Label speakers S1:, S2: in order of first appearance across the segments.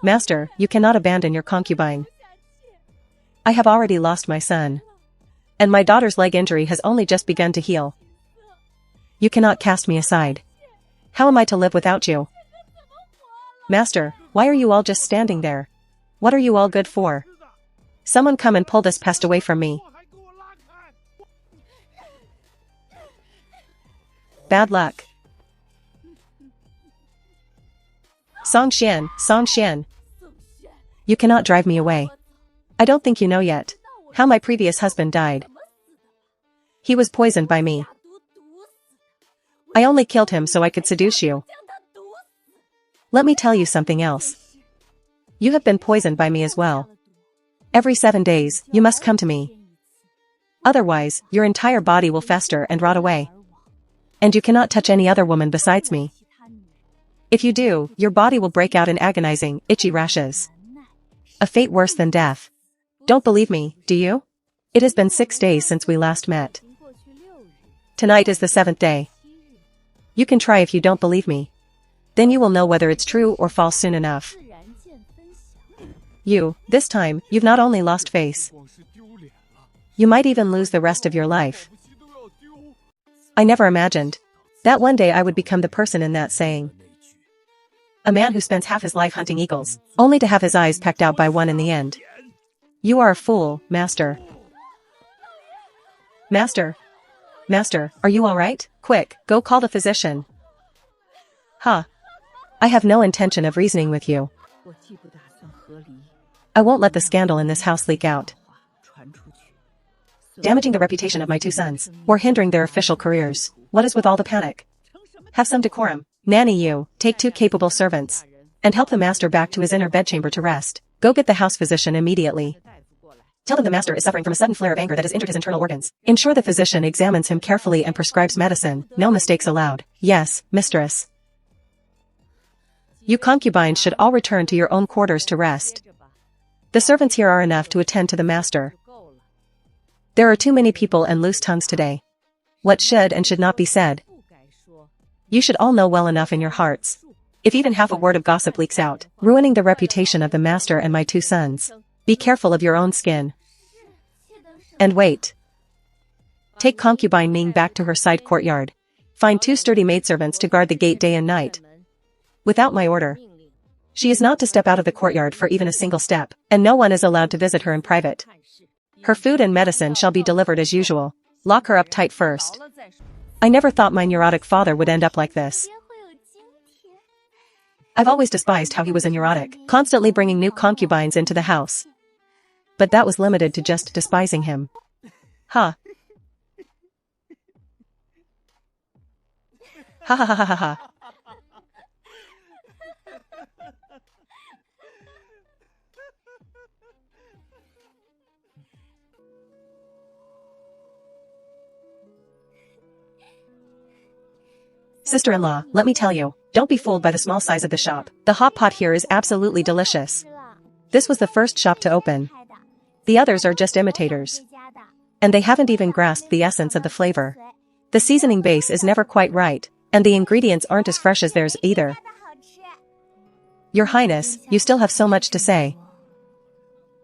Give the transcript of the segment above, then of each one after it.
S1: Master, you cannot abandon your concubine. I have already lost my son. And my daughter's leg injury has only just begun to heal. You cannot cast me aside. How am I to live without you? Master, why are you all just standing there? What are you all good for? Someone come and pull this pest away from me. Bad luck. Song Xian. You cannot drive me away. I don't think you know yet how my previous husband died. He was poisoned by me. I only killed him so I could seduce you. Let me tell you something else. You have been poisoned by me as well. Every 7 days, you must come to me. Otherwise, your entire body will fester and rot away. And you cannot touch any other woman besides me. If you do, your body will break out in agonizing, itchy rashes. A fate worse than death. Don't believe me, do you? It has been 6 days since we last met. Tonight is the 7th day. You can try if you don't believe me. Then you will know whether it's true or false soon enough. This time, you've not only lost face. You might even lose the rest of your life. I never imagined that one day I would become the person in that saying. A man who spends half his life hunting eagles, only to have his eyes pecked out by one in the end. You are a fool, Master. Master, are you all right? Quick, go call the physician. I have no intention of reasoning with you. I won't let the scandal in this house leak out, damaging the reputation of my 2 sons, or hindering their official careers. What is with all the panic? Have some decorum. Nanny, you, take 2 capable servants, and help the master back to his inner bedchamber to rest. Go get the house physician immediately. Tell them the master is suffering from a sudden flare of anger that has injured his internal organs. Ensure the physician examines him carefully and prescribes medicine. No mistakes allowed. Yes, mistress. You concubines should all return to your own quarters to rest. The servants here are enough to attend to the master. There are too many people and loose tongues today. What should and should not be said. You should all know well enough in your hearts. If even half a word of gossip leaks out, ruining the reputation of the master and my 2 sons. Be careful of your own skin. And wait. Take concubine Ning back to her side courtyard. Find 2 sturdy maidservants to guard the gate day and night. Without my order. She is not to step out of the courtyard for even a single step, and no one is allowed to visit her in private. Her food and medicine shall be delivered as usual. Lock her up tight first. I never thought my neurotic father would end up like this. I've always despised how he was a neurotic, constantly bringing new concubines into the house. But that was limited to just despising him. Ha ha ha ha ha ha. Sister-in-law, let me tell you, don't be fooled by the small size of the shop. The hot pot here is absolutely delicious. This was the first shop to open. The others are just imitators. And they haven't even grasped the essence of the flavor. The seasoning base is never quite right, and the ingredients aren't as fresh as theirs either. Your Highness, you still have so much to say.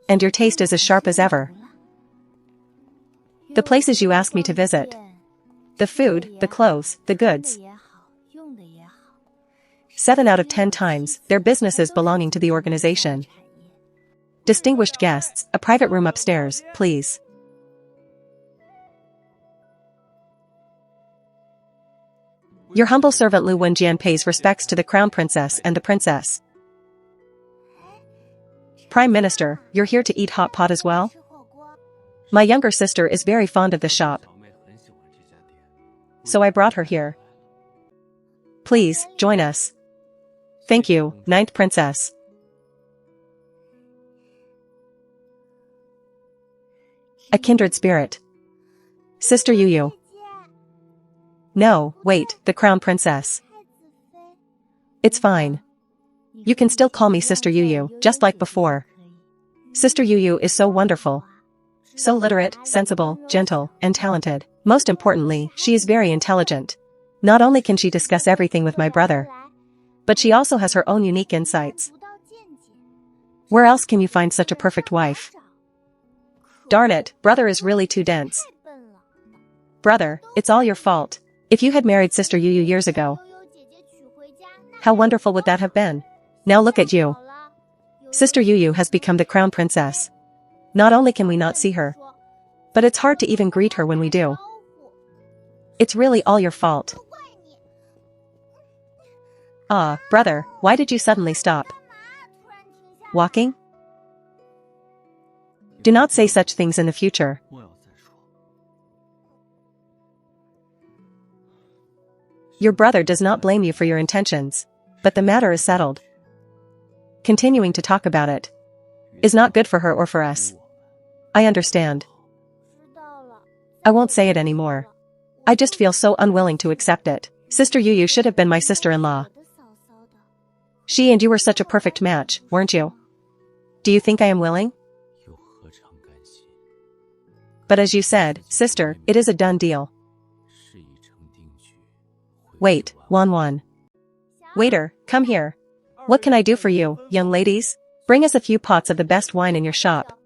S1: And your taste is as sharp as ever. The places you ask me to visit. The food, the clothes, the goods. 7 out of 10 times, they're businesses belonging to the organization. Distinguished guests, a private room upstairs, please. Your humble servant Lu Wenjian pays respects to the Crown Princess and the Princess. Prime Minister, you're here to eat hot pot as well? My younger sister is very fond of the shop. So I brought her here. Please, join us. Thank you, 9th Princess. A kindred spirit. Sister Yu. No, wait, the Crown Princess. It's fine. You can still call me Sister Yu, just like before. Sister Yu is so wonderful. So literate, sensible, gentle, and talented. Most importantly, she is very intelligent. Not only can she discuss everything with my brother, but she also has her own unique insights. Where else can you find such a perfect wife? Darn it, brother is really too dense. Brother, it's all your fault. If you had married Sister Yu years ago, how wonderful would that have been? Now look at you. Sister Yu has become the crown princess. Not only can we not see her, but it's hard to even greet her when we do. It's really all your fault. Ah, brother, why did you suddenly stop walking? Do not say such things in the future. Your brother does not blame you for your intentions, but the matter is settled. Continuing to talk about it is not good for her or for us. I understand. I won't say it anymore. I just feel so unwilling to accept it. Sister Yu should have been my sister-in-law. She and you were such a perfect match, weren't you? Do you think I am willing? But as you said, sister, it is a done deal. Wait, Wan. Waiter, come here. What can I do for you, young ladies? Bring us a few pots of the best wine in your shop.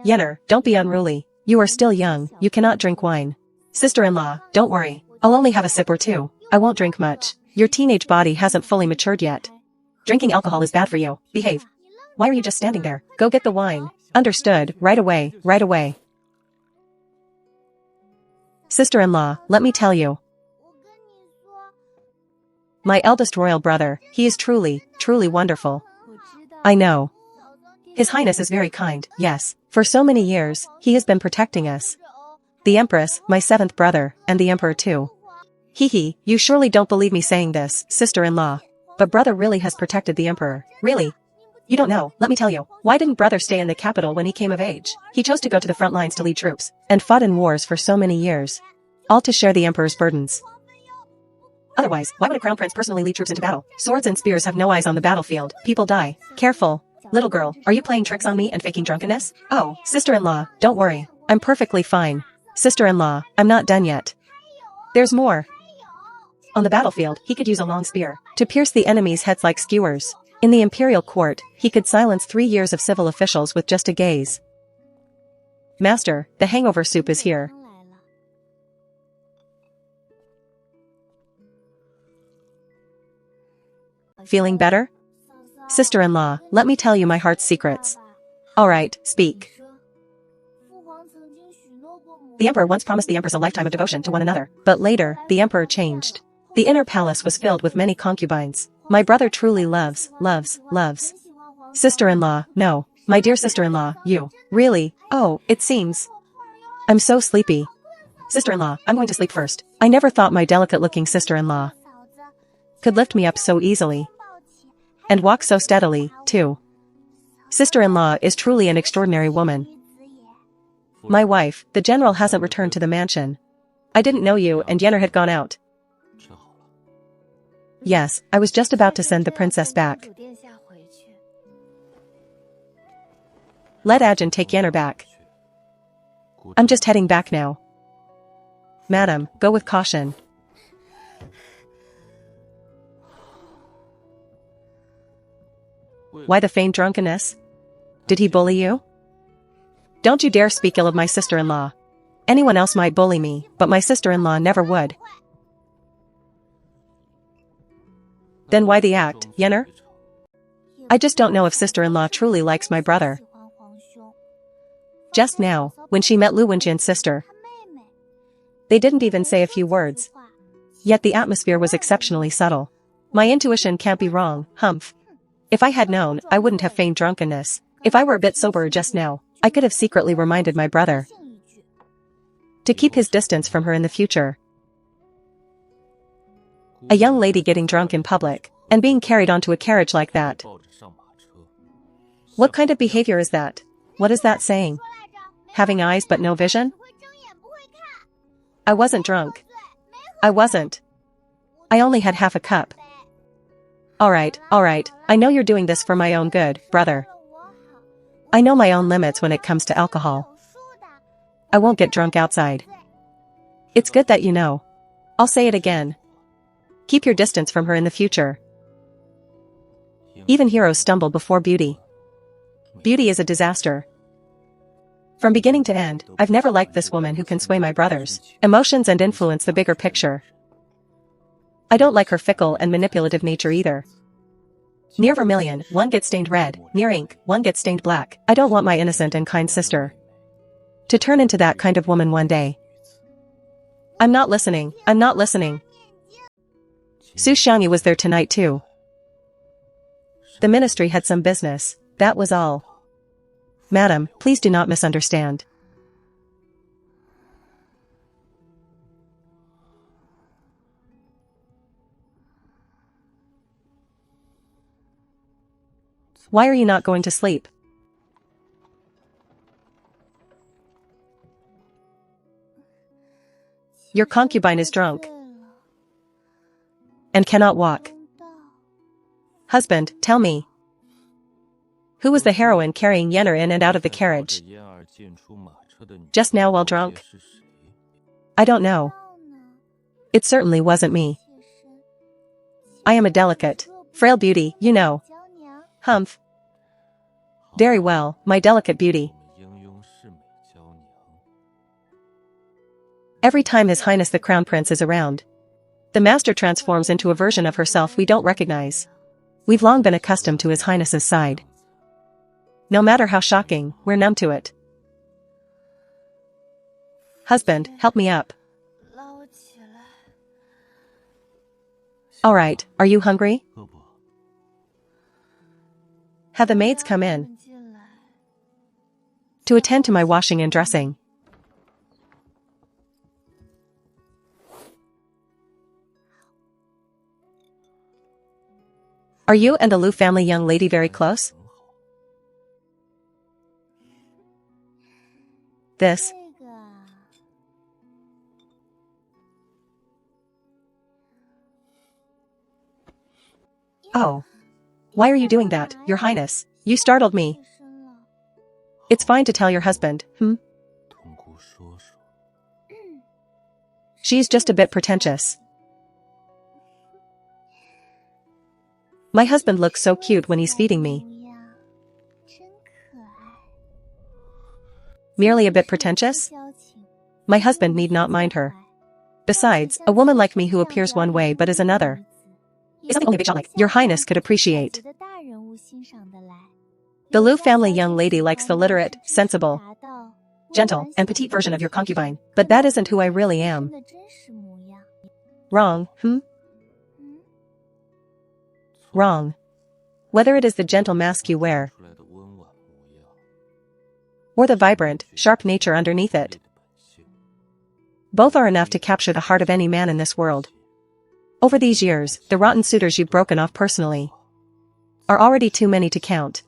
S1: Yenner, don't be unruly. You are still young, you cannot drink wine. Sister-in-law, don't worry. I'll only have a sip or two. I won't drink much. Your teenage body hasn't fully matured yet. Drinking alcohol is bad for you. Behave. Why are you just standing there? Go get the wine. Understood, right away, right away. Sister-in-law, let me tell you. My eldest royal brother, he is truly wonderful. I know. His Highness is very kind, yes. For so many years, he has been protecting us. The Empress, my seventh brother, and the Emperor too. You surely don't believe me saying this, sister-in-law. But brother really has protected the Emperor. Really? You don't know, let me tell you. Why didn't brother stay in the capital when he came of age? He chose to go to the front lines to lead troops, and fought in wars for so many years. All to share the Emperor's burdens. Otherwise, why would a crown prince personally lead troops into battle? Swords and spears have no eyes on the battlefield. People die. Careful. Little girl, are you playing tricks on me and faking drunkenness? Oh, sister-in-law, don't worry. I'm perfectly fine. Sister-in-law, I'm not done yet. There's more. On the battlefield, he could use a long spear to pierce the enemy's heads like skewers. In the imperial court, he could silence 3 years of civil officials with just a gaze. Master, the hangover soup is here. Feeling better? Sister-in-law, let me tell you my heart's secrets. Alright, speak. The Emperor once promised the Empress a lifetime of devotion to one another, but later, the Emperor changed. The inner palace was filled with many concubines. My brother truly loves. Sister-in-law, no. My dear sister-in-law, you. Really? Oh, it seems. I'm so sleepy. Sister-in-law, I'm going to sleep first. I never thought my delicate-looking sister-in-law could lift me up so easily. And walk so steadily, too. Sister-in-law is truly an extraordinary woman. My wife, the general, hasn't returned to the mansion. I didn't know you and Yenner had gone out. Yes, I was just about to send the princess back. Let Ajin take Yenner back. I'm just heading back now. Madam, go with caution. Why the feigned drunkenness? Did he bully you? Don't you dare speak ill of my sister-in-law. Anyone else might bully me, but my sister-in-law never would. Then why the act, Yenner? I just don't know if sister-in-law truly likes my brother. Just now, when she met Lu Wenjin's sister, they didn't even say a few words. Yet the atmosphere was exceptionally subtle. My intuition can't be wrong, humph. If I had known, I wouldn't have feigned drunkenness. If I were a bit soberer just now, I could have secretly reminded my brother to keep his distance from her in the future. A young lady getting drunk in public, and being carried onto a carriage like that. What kind of behavior is that? What is that saying? Having eyes but no vision? I wasn't drunk. I wasn't. I only had half a cup. Alright, I know you're doing this for my own good, brother. I know my own limits when it comes to alcohol. I won't get drunk outside. It's good that you know. I'll say it again. Keep your distance from her in the future. Even heroes stumble before beauty. Beauty is a disaster. From beginning to end, I've never liked this woman who can sway my brother's emotions and influence the bigger picture. I don't like her fickle and manipulative nature either. Near vermilion, one gets stained red, near ink, one gets stained black. I don't want my innocent and kind sister to turn into that kind of woman one day. I'm not listening. Su Xiangyu was there tonight too. The ministry had some business, that was all. Madam, please do not misunderstand. Why are you not going to sleep? Your concubine is drunk and cannot walk. Husband, tell me. Who was the heroine carrying Yenner in and out of the carriage just now while drunk? I don't know. It certainly wasn't me. I am a delicate, frail beauty, you know. Humph. Very well, my delicate beauty. Every time His Highness the Crown Prince is around, the Master transforms into a version of herself we don't recognize. We've long been accustomed to His Highness's side. No matter how shocking, we're numb to it. Husband, help me up. Alright, are you hungry? Have the maids come in to attend to my washing and dressing. Are you and the Liu family young lady very close? This. Oh. Why are you doing that, Your Highness? You startled me. It's fine to tell your husband, She's just a bit pretentious. My husband looks so cute when he's feeding me. Merely a bit pretentious? My husband need not mind her. Besides, a woman like me who appears one way but is another is something only a big shot like Your Highness could appreciate. The Liu family young lady likes the literate, sensible, gentle, and petite version of your concubine, but that isn't who I really am. Wrong, Wrong. Whether it is the gentle mask you wear, or the vibrant, sharp nature underneath it, both are enough to capture the heart of any man in this world. Over these years, the rotten suitors you've broken off personally are already too many to count.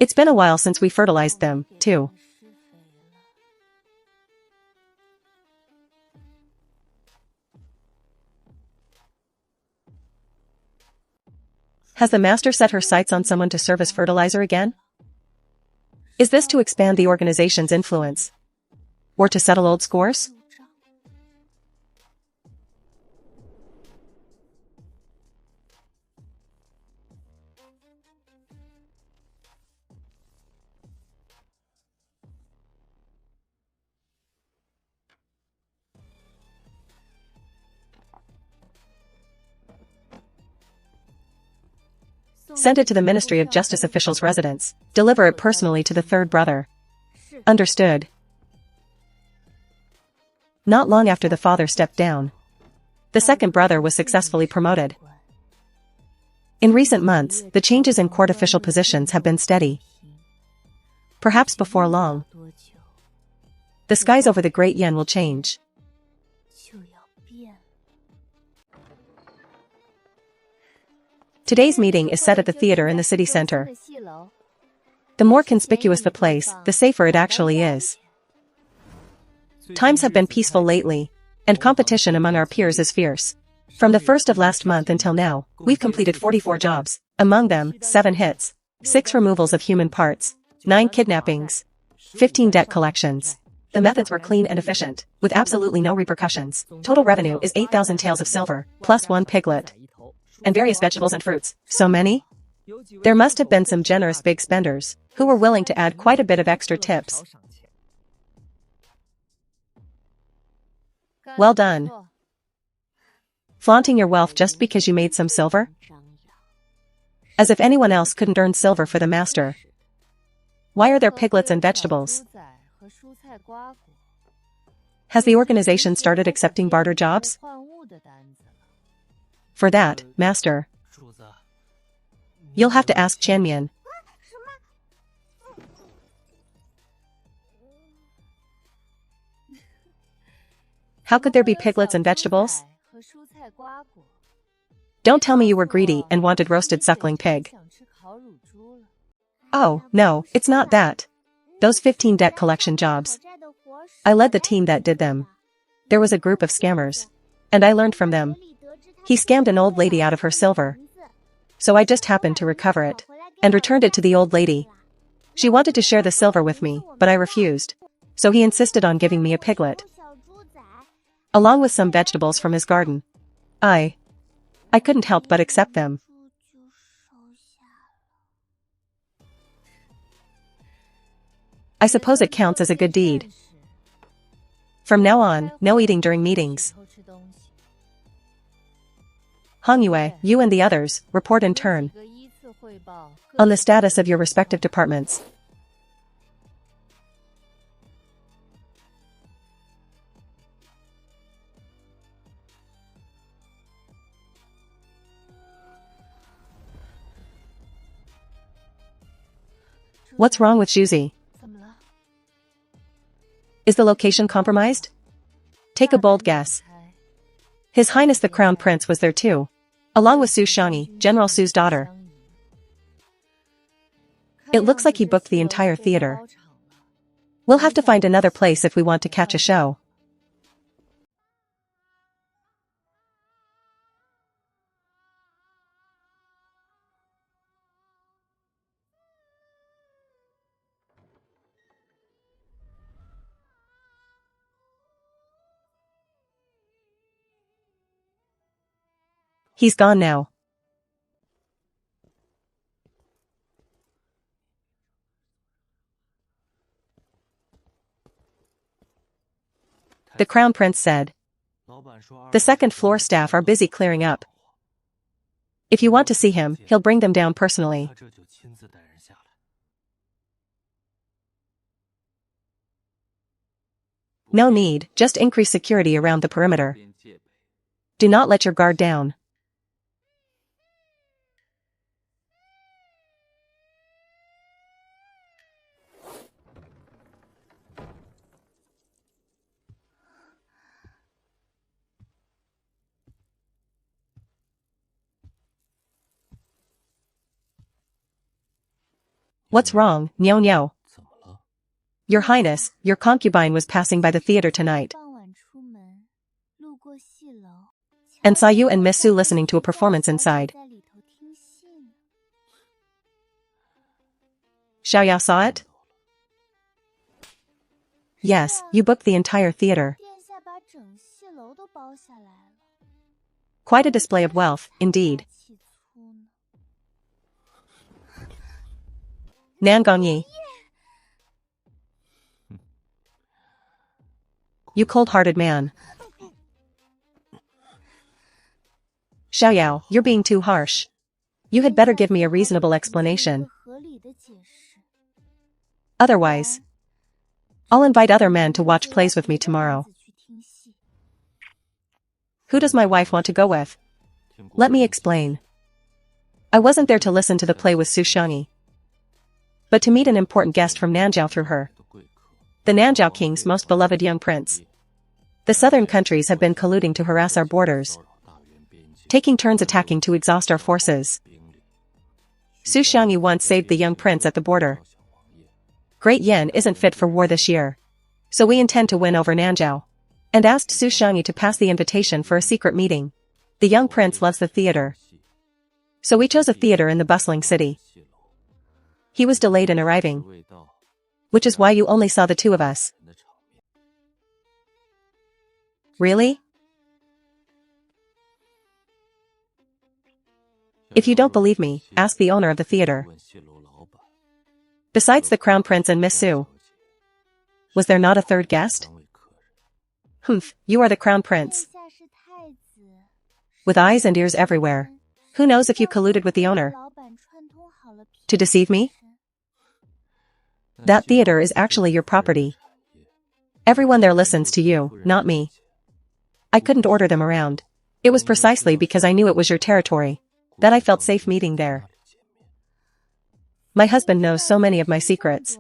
S1: It's been a while since we fertilized them, too. Has the Master set her sights on someone to serve as fertilizer again? Is this to expand the organization's influence? Or to settle old scores? Send it to the Ministry of Justice official's residence. Deliver it personally to the third brother. Understood. Not long after the father stepped down, the second brother was successfully promoted. In recent months, the changes in court official positions have been steady. Perhaps before long, the skies over the Great Yen will change. Today's meeting is set at the theater in the city center. The more conspicuous the place, the safer it actually is. Times have been peaceful lately, and competition among our peers is fierce. From the first of last month until now, we've completed 44 jobs, among them, 7 hits, 6 removals of human parts, 9 kidnappings, 15 debt collections, The methods were clean and efficient, with absolutely no repercussions. Total revenue is 8,000 taels of silver, plus 1 piglet. And various vegetables and fruits. So many? There must have been some generous big spenders, who were willing to add quite a bit of extra tips. Well done. Flaunting your wealth just because you made some silver? As if anyone else couldn't earn silver for the master. Why are there piglets and vegetables? Has the organization started accepting barter jobs? For that, master, you'll have to ask Chanmian. How could there be piglets and vegetables? Don't tell me you were greedy and wanted roasted suckling pig. Oh, no, it's not that. Those 15 debt collection jobs. I led the team that did them. There was a group of scammers. And I learned from them. He scammed an old lady out of her silver. So I just happened to recover it. And returned it to the old lady. She wanted to share the silver with me, but I refused. So he insisted on giving me a piglet. Along with some vegetables from his garden. I couldn't help but accept them. I suppose it counts as a good deed. From now on, no eating during meetings. Hong Yue, you and the others, report in turn on the status of your respective departments. What's wrong with Zhuzi? Is the location compromised? Take a bold guess. His Highness the Crown Prince was there too. Along with Su Shangyi, General Su's daughter. It looks like he booked the entire theater. We'll have to find another place if we want to catch a show. He's gone now. The Crown Prince said. The second floor staff are busy clearing up. If you want to see him, he'll bring them down personally. No need, just increase security around the perimeter. Do not let your guard down. What's wrong, Niao Niao? Your Highness, your concubine was passing by the theater tonight and saw you and Miss Su listening to a performance inside. Xiaoyao saw it? Yes, you booked the entire theater. Quite a display of wealth, indeed. Nan Gongyi. You cold-hearted man. Xiaoyao, you're being too harsh. You had better give me a reasonable explanation. Otherwise, I'll invite other men to watch plays with me tomorrow. Who does my wife want to go with? Let me explain. I wasn't there to listen to the play with Su Shangyi, but to meet an important guest from Nanjiao through her. The Nanjiao King's most beloved young prince. The southern countries have been colluding to harass our borders, taking turns attacking to exhaust our forces. Su Shangyi once saved the young prince at the border. Great Yen isn't fit for war this year, so we intend to win over Nanjiao. And asked Su Shangyi to pass the invitation for a secret meeting. The young prince loves the theater, so we chose a theater in the bustling city. He was delayed in arriving, which is why you only saw the two of us. Really? If you don't believe me, ask the owner of the theater. Besides the Crown Prince and Miss Sue, was there not a third guest? Humph, you are the Crown Prince. With eyes and ears everywhere. Who knows if you colluded with the owner? To deceive me? That theater is actually your property. Everyone there listens to you, not me. I couldn't order them around. It was precisely because I knew it was your territory that I felt safe meeting there. My husband knows so many of my secrets.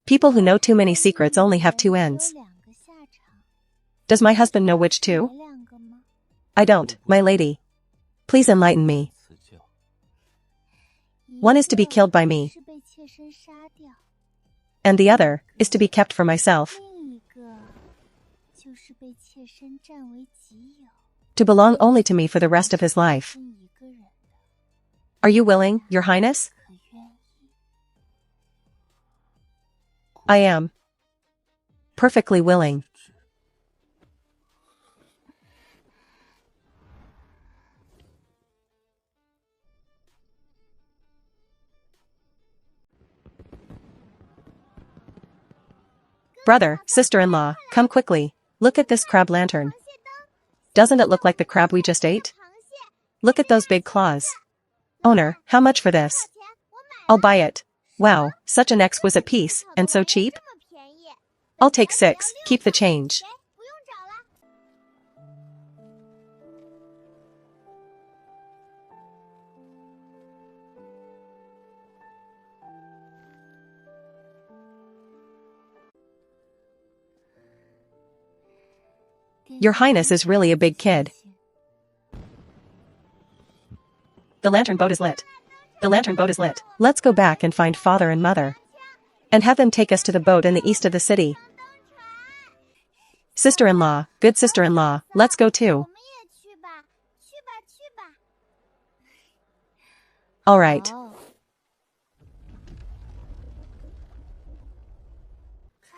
S1: People who know too many secrets only have two ends. Does my husband know which two? I don't, my lady. Please enlighten me. One is to be killed by me, and the other is to be kept for myself. To belong only to me for the rest of his life. Are you willing, Your Highness? I am. Perfectly willing. Brother, sister-in-law, come quickly. Look at this crab lantern. Doesn't it look like the crab we just ate? Look at those big claws. Owner, how much for this? I'll buy it. Wow, such an exquisite piece, and so cheap? I'll take 6, keep the change. Your Highness is really a big kid. The lantern boat is lit. The lantern boat is lit. Let's go back and find father and mother. And have them take us to the boat in the east of the city. Sister-in-law, good sister-in-law, let's go too. All right.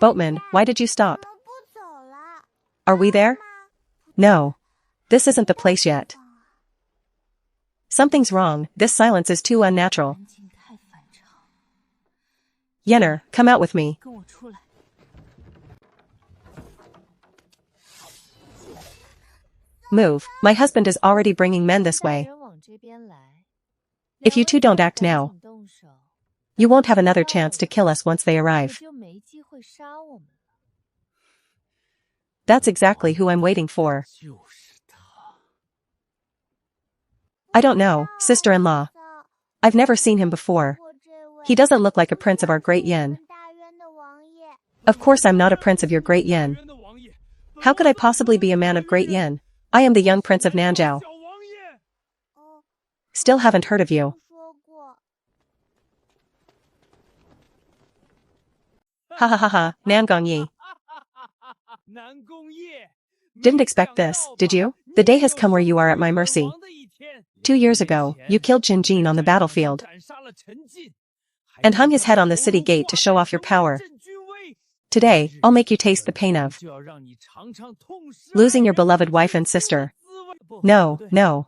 S1: Boatman, why did you stop? Are we there? No. This isn't the place yet. Something's wrong, this silence is too unnatural. Yenner, come out with me. Move, my husband is already bringing men this way. If you two don't act now, you won't have another chance to kill us once they arrive. That's exactly who I'm waiting for. I don't know, sister-in-law. I've never seen him before. He doesn't look like a prince of our great yin. Of course I'm not a prince of your great yin. How could I possibly be a man of great yin? I am the young prince of Nanzhao. Still haven't heard of you. Ha ha ha ha, Nangong Yi. Didn't expect this, did you? The day has come where you are at my mercy. 2 years ago, you killed Chen Jin on the battlefield and hung his head on the city gate to show off your power. Today, I'll make you taste the pain of losing your beloved wife and sister. No, no.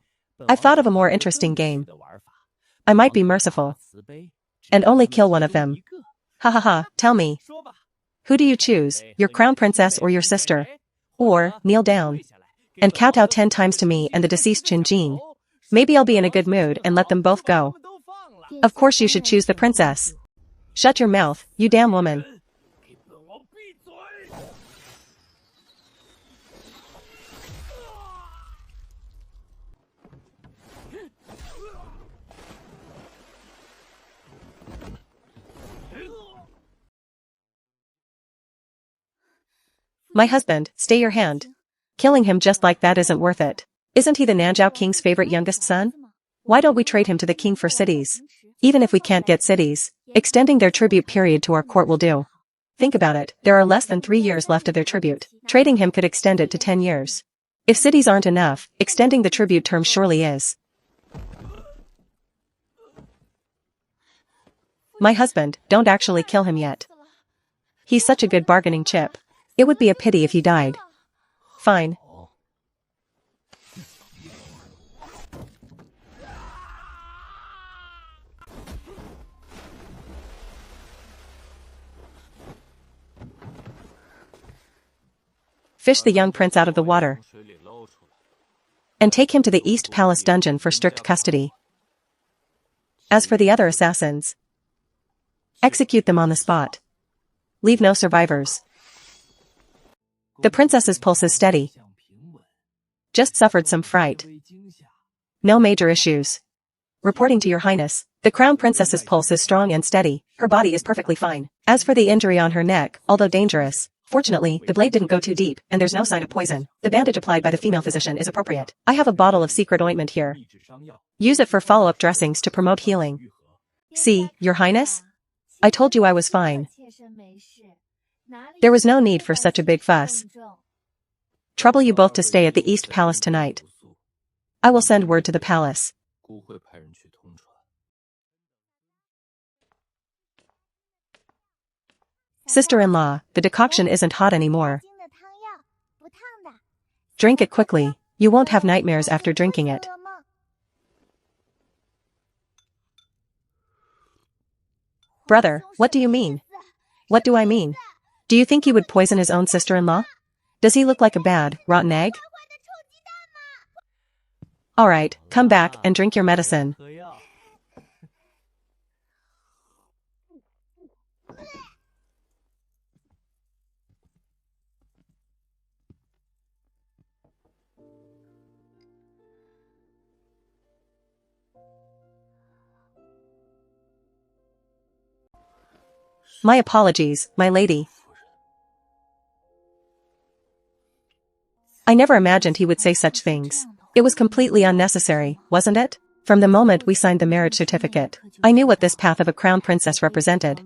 S1: I've thought of a more interesting game. I might be merciful and only kill one of them. Ha ha ha, tell me. Who do you choose, your crown princess or your sister? Or, kneel down and kowtow 10 times to me and the deceased Chen Jin. Maybe I'll be in a good mood and let them both go. Of course you should choose the princess. Shut your mouth, you damn woman. My husband, stay your hand. Killing him just like that isn't worth it. Isn't he the Nanzhao king's favorite youngest son? Why don't we trade him to the king for cities? Even if we can't get cities, extending their tribute period to our court will do. Think about it, there are less than 3 years left of their tribute. Trading him could extend it to 10 years. If cities aren't enough, extending the tribute term surely is. My husband, don't actually kill him yet. He's such a good bargaining chip. It would be a pity if he died. Fine. Fish the young prince out of the water. And take him to the East Palace dungeon for strict custody. As for the other assassins, execute them on the spot. Leave no survivors. The princess's pulse is steady. Just suffered some fright. No major issues. Reporting to your highness, the crown princess's pulse is strong and steady. Her body is perfectly fine. As for the injury on her neck, although dangerous, fortunately, the blade didn't go too deep, and there's no sign of poison. The bandage applied by the female physician is appropriate. I have a bottle of secret ointment here. Use it for follow-up dressings to promote healing. See, your highness? I told you I was fine. There was no need for such a big fuss. Trouble you both to stay at the East Palace tonight. I will send word to the palace. Sister-in-law, the decoction isn't hot anymore. Drink it quickly. You won't have nightmares after drinking it. Brother, what do you mean? What do I mean? Do you think he would poison his own sister-in-law? Does he look like a bad, rotten egg? Alright, come back and drink your medicine. My apologies, my lady. I never imagined he would say such things. It was completely unnecessary, wasn't it? From the moment we signed the marriage certificate, I knew what this path of a crown princess represented,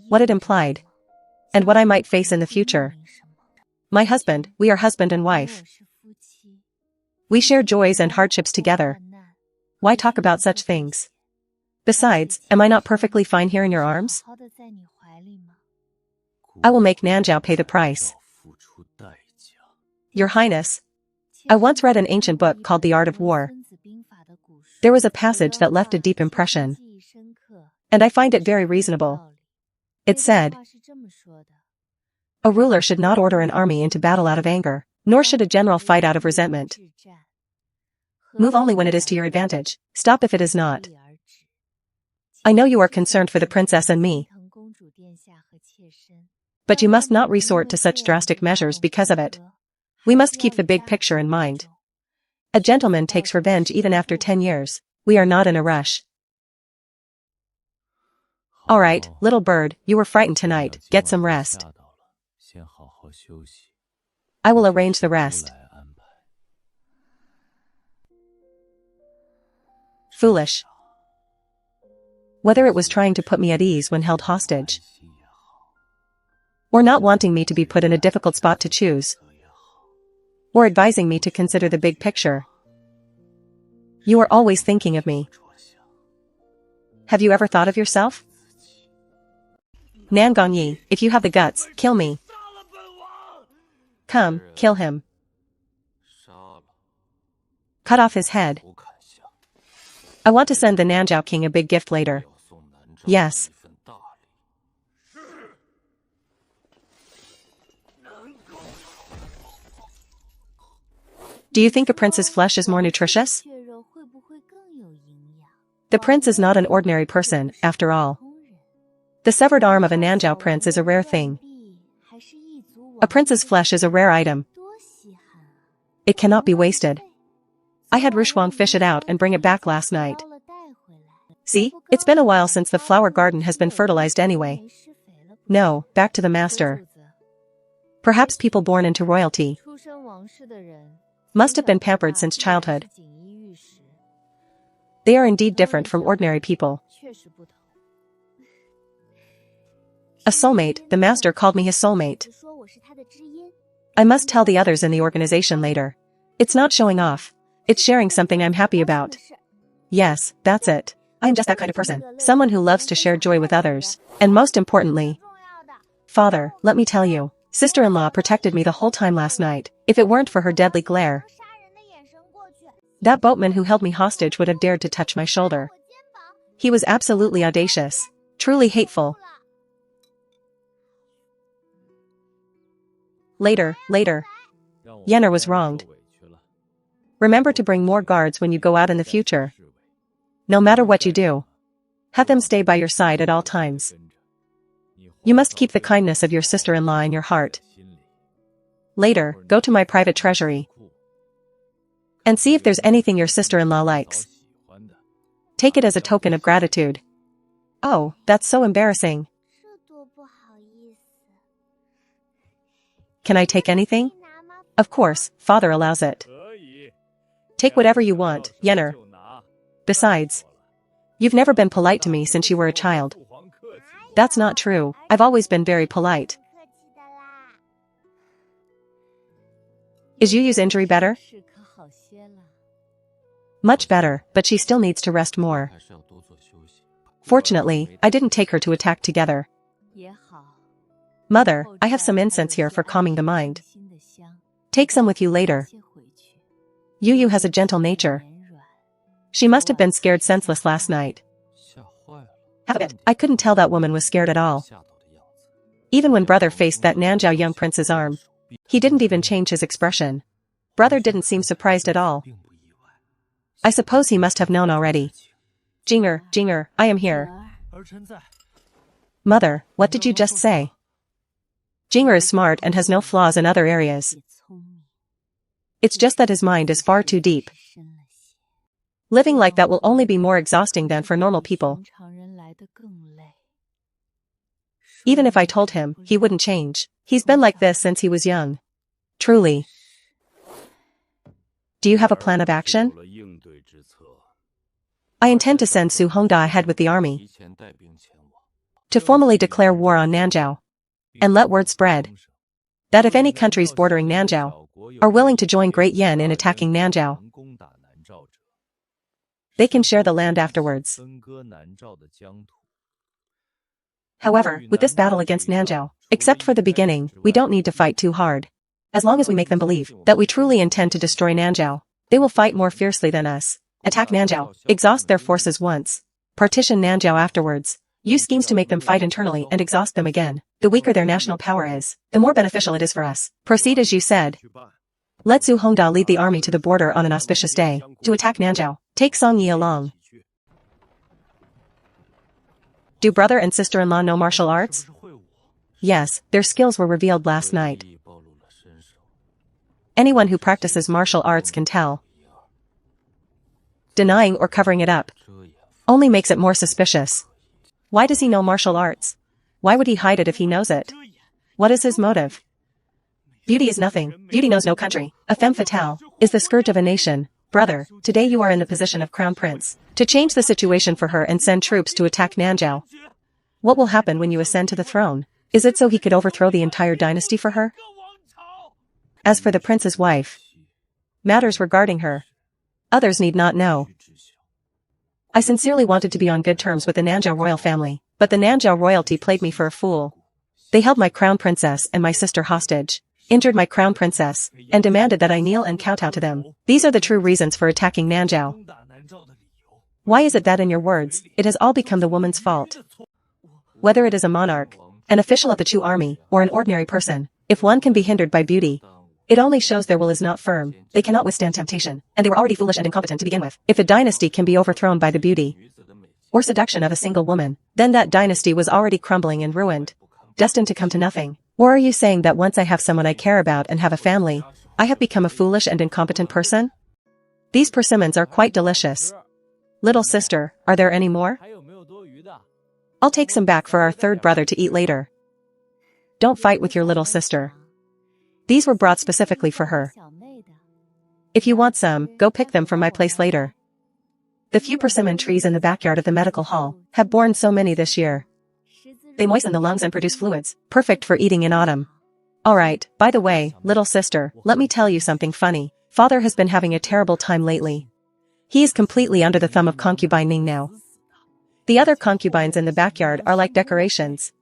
S1: what it implied, and what I might face in the future. My husband, we are husband and wife. We share joys and hardships together. Why talk about such things? Besides, am I not perfectly fine here in your arms? I will make Nanjiao pay the price. Your Highness, I once read an ancient book called The Art of War. There was a passage that left a deep impression, and I find it very reasonable. It said, a ruler should not order an army into battle out of anger, nor should a general fight out of resentment. Move only when it is to your advantage. Stop if it is not. I know you are concerned for the princess and me, but you must not resort to such drastic measures because of it. We must keep the big picture in mind. A gentleman takes revenge even after 10 years. We are not in a rush. All right, little bird, you were frightened tonight. Get some rest. I will arrange the rest. Foolish. Whether it was trying to put me at ease when held hostage, or not wanting me to be put in a difficult spot to choose, or advising me to consider the big picture. You are always thinking of me. Have you ever thought of yourself? Nan Gongyi, if you have the guts, kill me. Come, kill him. Cut off his head. I want to send the Nanjiao king a big gift later. Yes. Do you think a prince's flesh is more nutritious? The prince is not an ordinary person, after all. The severed arm of a Nanjiao prince is a rare thing. A prince's flesh is a rare item. It cannot be wasted. I had Rushuang fish it out and bring it back last night. See, it's been a while since the flower garden has been fertilized anyway. No, back to the master. Perhaps people born into royalty must have been pampered since childhood. They are indeed different from ordinary people. A soulmate, the master called me his soulmate. I must tell the others in the organization later. It's not showing off. It's sharing something I'm happy about. Yes, that's it. I'm just that kind of person. Someone who loves to share joy with others. And most importantly, Father, let me tell you, Sister-in-law protected me the whole time last night. If it weren't for her deadly glare, that boatman who held me hostage would have dared to touch my shoulder. He was absolutely audacious. Truly hateful. Later. Yenner was wronged. Remember to bring more guards when you go out in the future. No matter what you do, have them stay by your side at all times. You must keep the kindness of your sister-in-law in your heart. Later, go to my private treasury and see if there's anything your sister-in-law likes. Take it as a token of gratitude. Oh, that's so embarrassing. Can I take anything? Of course, father allows it. Take whatever you want, Yenner. Besides, you've never been polite to me since you were a child. That's not true. I've always been very polite. Is Yuyu's injury better? Much better, but she still needs to rest more. Fortunately, I didn't take her to attack together. Mother, I have some incense here for calming the mind. Take some with you later. Yuyu has a gentle nature. She must have been scared senseless last night. Have a bit. I couldn't tell that woman was scared at all. Even when brother faced that Nanjiao young prince's arm, he didn't even change his expression. Brother didn't seem surprised at all. I suppose he must have known already. Jinger, I am here. Mother, what did you just say? Jinger is smart and has no flaws in other areas. It's just that his mind is far too deep. Living like that will only be more exhausting than for normal people. Even if I told him, he wouldn't change. He's been like this since he was young. Truly. Do you have a plan of action? I intend to send Su Hongda ahead with the army to formally declare war on Nanjiao and let word spread that if any countries bordering Nanjiao are willing to join Great Yan in attacking Nanjiao, they can share the land afterwards. However, with this battle against Nanjiao, except for the beginning, we don't need to fight too hard. As long as we make them believe that we truly intend to destroy Nanjiao, they will fight more fiercely than us. Attack Nanjiao, exhaust their forces once, partition Nanjiao afterwards, use schemes to make them fight internally and exhaust them again. The weaker their national power is, the more beneficial it is for us. Proceed as you said. Let Su Hongda lead the army to the border on an auspicious day, to attack Nanjiao. Take Song Yi along. Do brother and sister-in-law know martial arts? Yes, their skills were revealed last night. Anyone who practices martial arts can tell. Denying or covering it up only makes it more suspicious. Why does he know martial arts? Why would he hide it if he knows it? What is his motive? Beauty is nothing. Beauty knows no country. A femme fatale is the scourge of a nation. Brother, today you are in the position of crown prince to change the situation for her and send troops to attack Nanjiao. What will happen when you ascend to the throne? Is it so he could overthrow the entire dynasty for her? As for the prince's wife, matters regarding her, others need not know. I sincerely wanted to be on good terms with the Nanjiao royal family, but the Nanjiao royalty played me for a fool. They held my crown princess and my sister hostage, injured my crown princess, and demanded that I kneel and kowtow to them. These are the true reasons for attacking Nanjiao. Why is it that in your words, it has all become the woman's fault? Whether it is a monarch, an official of the Chu army, or an ordinary person, if one can be hindered by beauty, it only shows their will is not firm, they cannot withstand temptation, and they were already foolish and incompetent to begin with. If a dynasty can be overthrown by the beauty or seduction of a single woman, then that dynasty was already crumbling and ruined, destined to come to nothing. Or are you saying that once I have someone I care about and have a family, I have become a foolish and incompetent person? These persimmons are quite delicious. Little sister, are there any more? I'll take some back for our third brother to eat later. Don't fight with your little sister. These were brought specifically for her. If you want some, go pick them from my place later. The few persimmon trees in the backyard of the medical hall have borne so many this year. They moisten the lungs and produce fluids, perfect for eating in autumn. Alright, by the way, little sister, let me tell you something funny. Father has been having a terrible time lately. He is completely under the thumb of concubine Ning now. The other concubines in the backyard are like decorations.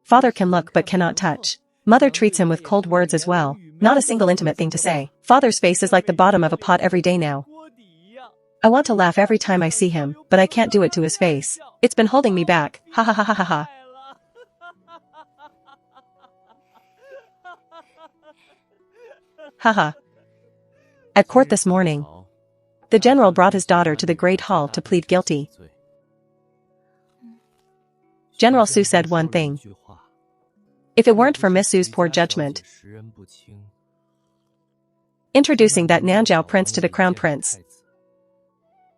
S1: Father can look but cannot touch. Mother treats him with cold words as well. Not a single intimate thing to say. Father's face is like the bottom of a pot every day now. I want to laugh every time I see him, but I can't do it to his face. It's been holding me back. Ha ha ha ha ha ha. Haha. At court this morning, the general brought his daughter to the great hall to plead guilty. General Su said one thing. If it weren't for Miss Su's poor judgment, introducing that Nanjiao prince to the crown prince,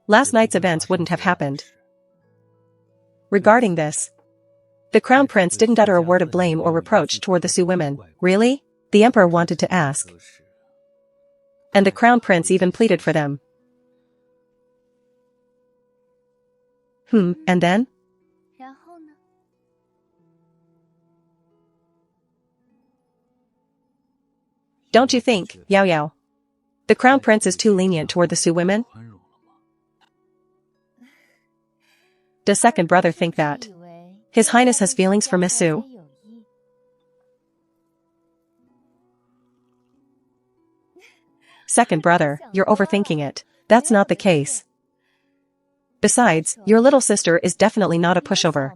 S1: last night's events wouldn't have happened. Regarding this, the crown prince didn't utter a word of blame or reproach toward the Su women. Really? The emperor wanted to ask. And the crown prince even pleaded for them. And then? Don't you think, Yao Yao, the crown prince is too lenient toward the Su women? Does second brother think that His Highness has feelings for Miss Su? Second brother, you're overthinking it. That's not the case. Besides, your little sister is definitely not a pushover.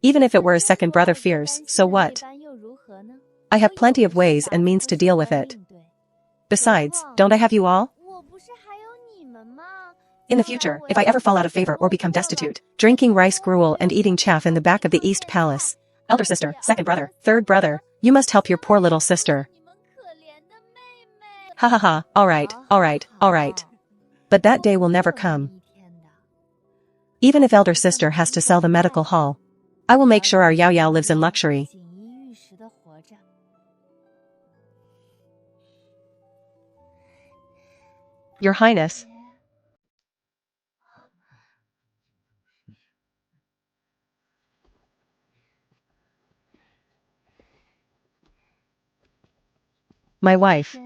S1: Even if it were as second brother fears, so what? I have plenty of ways and means to deal with it. Besides, don't I have you all? In the future, if I ever fall out of favor or become destitute, drinking rice gruel and eating chaff in the back of the East Palace. Elder sister, second brother, third brother, you must help your poor little sister. Ha ha ha, alright, alright, alright. But that day will never come. Even if elder sister has to sell the medical hall, I will make sure our Yao Yao lives in luxury. Your Highness. My wife.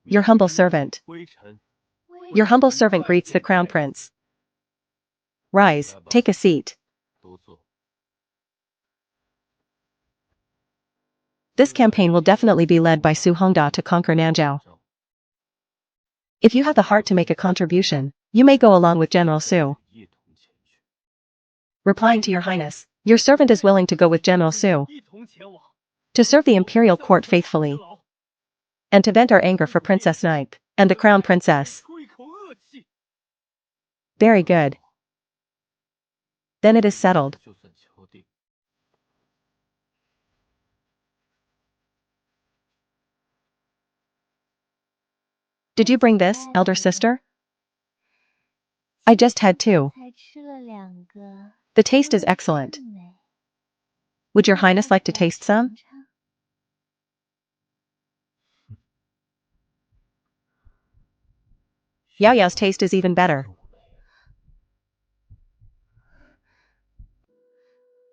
S1: Your humble servant. Your humble servant greets the crown prince. Rise, take a seat. This campaign will definitely be led by Su Hongda to conquer Nanjiao. If you have the heart to make a contribution, you may go along with General Su. Replying to your Highness, your servant is willing to go with General Su to serve the imperial court faithfully and to vent our anger for Princess Snipe and the crown princess. Very good. Then it is settled. Did you bring this, elder sister? I just had two. The taste is excellent. Would your Highness like to taste some? Yao Yao's taste is even better.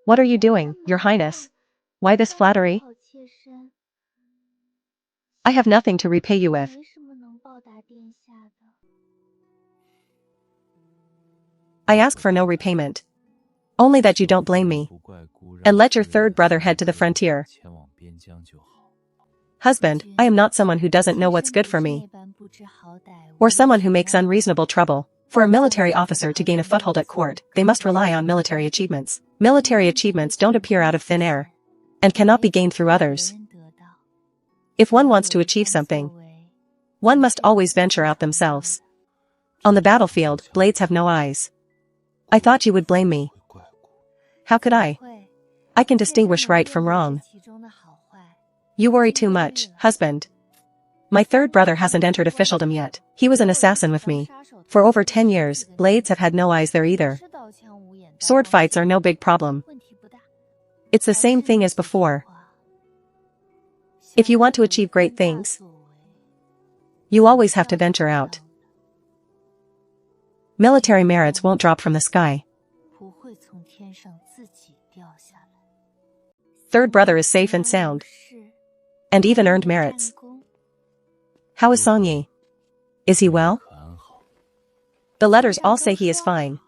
S1: What are you doing, your Highness? Why this flattery? I have nothing to repay you with. I ask for no repayment. Only that you don't blame me. And let your third brother head to the frontier. Husband, I am not someone who doesn't know what's good for me. Or someone who makes unreasonable trouble. For a military officer to gain a foothold at court, they must rely on military achievements. Military achievements don't appear out of thin air. And cannot be gained through others. If one wants to achieve something, one must always venture out themselves. On the battlefield, blades have no eyes. I thought you would blame me. How could I? I can distinguish right from wrong. You worry too much, husband. My third brother hasn't entered officialdom yet. He was an assassin with me. For over 10 years, blades have had no eyes there either. Sword fights are no big problem. It's the same thing as before. If you want to achieve great things, you always have to venture out. Military merits won't drop from the sky. Third brother is safe and sound. And even earned merits. How is Songyi? Is he well? The letters all say he is fine.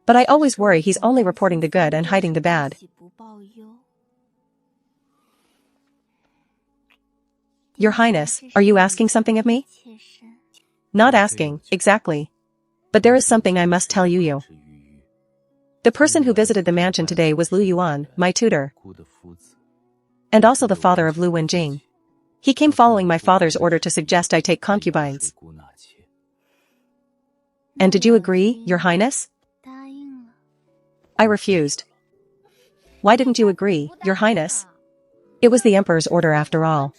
S1: But I always worry he's only reporting the good and hiding the bad. Your Highness, are you asking something of me? Not asking, exactly. But there is something I must tell you. The person who visited the mansion today was Lu Yuan, my tutor. And also the father of Lu Wenjing. He came following my father's order to suggest I take concubines. And did you agree, Your Highness? I refused. Why didn't you agree, Your Highness? It was the Emperor's order after all.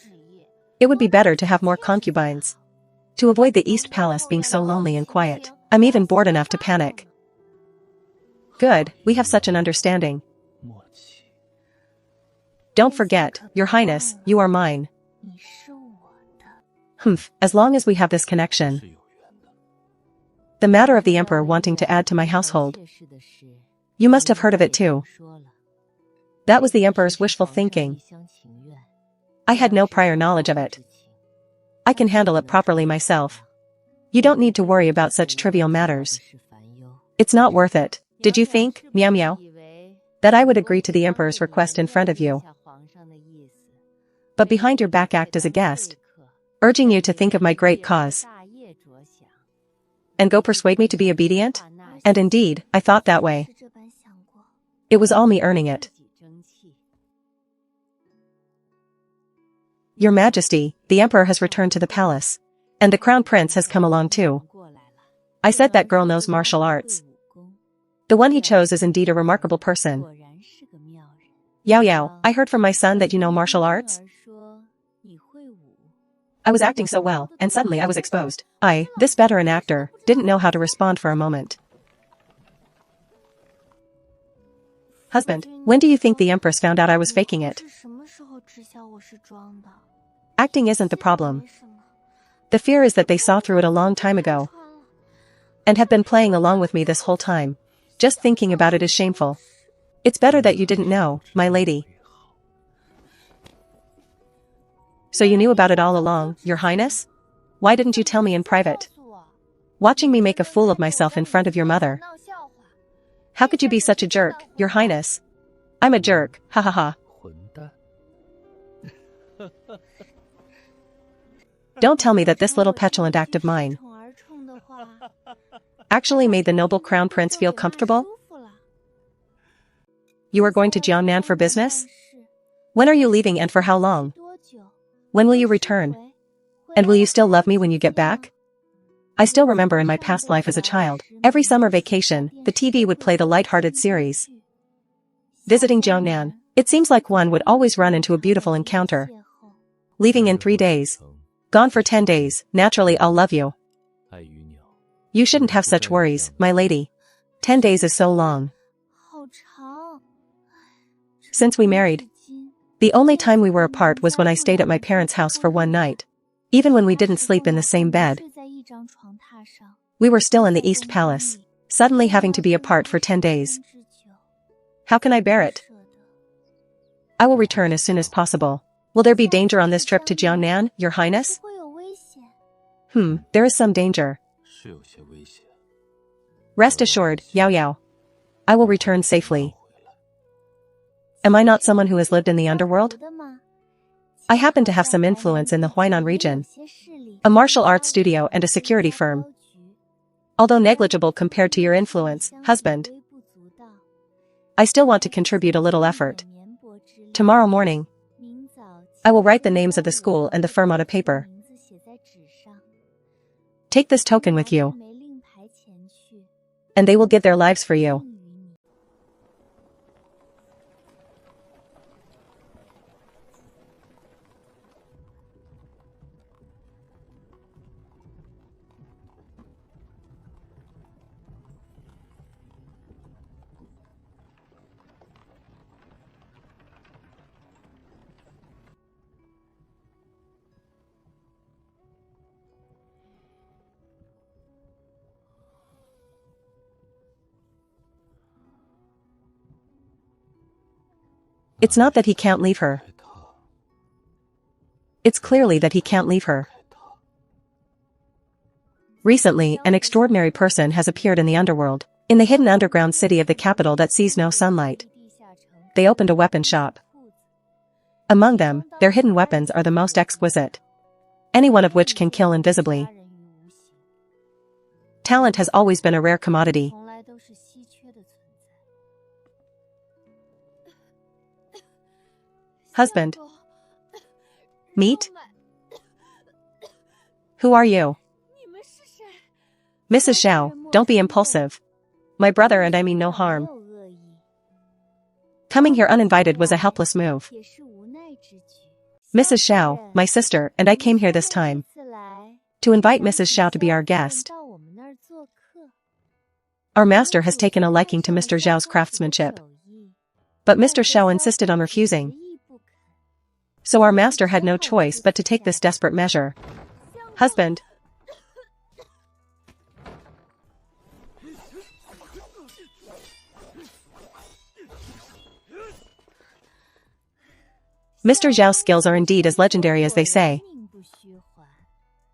S1: It would be better to have more concubines. To avoid the East Palace being so lonely and quiet, I'm even bored enough to panic. Good, we have such an understanding. Don't forget, Your Highness, you are mine. As long as we have this connection. The matter of the Emperor wanting to add to my household. You must have heard of it too. That was the Emperor's wishful thinking. I had no prior knowledge of it. I can handle it properly myself. You don't need to worry about such trivial matters. It's not worth it. Did you think, Miao Miao, that I would agree to the Emperor's request in front of you? But behind your back act as a guest, urging you to think of my great cause. And go persuade me to be obedient? And indeed, I thought that way. It was all me earning it. Your Majesty, the Emperor has returned to the palace. And the Crown Prince has come along too. I said that girl knows martial arts. The one he chose is indeed a remarkable person. Yao Yao, I heard from my son that you know martial arts? I was acting so well, and suddenly I was exposed. This veteran actor, didn't know how to respond for a moment. Husband, when do you think the Empress found out I was faking it? Acting isn't the problem. The fear is that they saw through it a long time ago. And have been playing along with me this whole time. Just thinking about it is shameful. It's better that you didn't know, my lady. So you knew about it all along, Your Highness? Why didn't you tell me in private? Watching me make a fool of myself in front of your mother. How could you be such a jerk, Your Highness? I'm a jerk, ha ha ha. Don't tell me that this little petulant act of mine actually made the noble Crown Prince feel comfortable? You are going to Jiangnan for business? When are you leaving and for how long? When will you return? And will you still love me when you get back? I still remember in my past life as a child, every summer vacation, the TV would play the light-hearted series. Visiting Jiangnan, it seems like one would always run into a beautiful encounter. Leaving in 3 days. Gone for 10 days, naturally I'll love you. You shouldn't have such worries, my lady. 10 days is so long. Since we married, the only time we were apart was when I stayed at my parents' house for one night. Even when we didn't sleep in the same bed. We were still in the East Palace, suddenly having to be apart for 10 days. How can I bear it? I will return as soon as possible. Will there be danger on this trip to Jiangnan, Your Highness? There is some danger. Rest assured, Yao Yao. I will return safely. Am I not someone who has lived in the underworld? I happen to have some influence in the Huainan region. A martial arts studio and a security firm. Although negligible compared to your influence, husband. I still want to contribute a little effort. Tomorrow morning, I will write the names of the school and the firm on a paper. Take this token with you. And they will give their lives for you. It's not that he can't leave her. It's clearly that he can't leave her. Recently, an extraordinary person has appeared in the underworld. In the hidden underground city of the capital that sees no sunlight, they opened a weapon shop. Among them, their hidden weapons are the most exquisite, any one of which can kill invisibly. Talent has always been a rare commodity. Husband. Meet? Who are you? Mrs. Zhao, don't be impulsive. My brother and I mean no harm. Coming here uninvited was a helpless move. Mrs. Zhao, my sister, and I came here this time to invite Mrs. Zhao to be our guest. Our master has taken a liking to Mr. Zhao's craftsmanship. But Mr. Zhao insisted on refusing. So our master had no choice but to take this desperate measure. Husband. Mr. Zhao's skills are indeed as legendary as they say.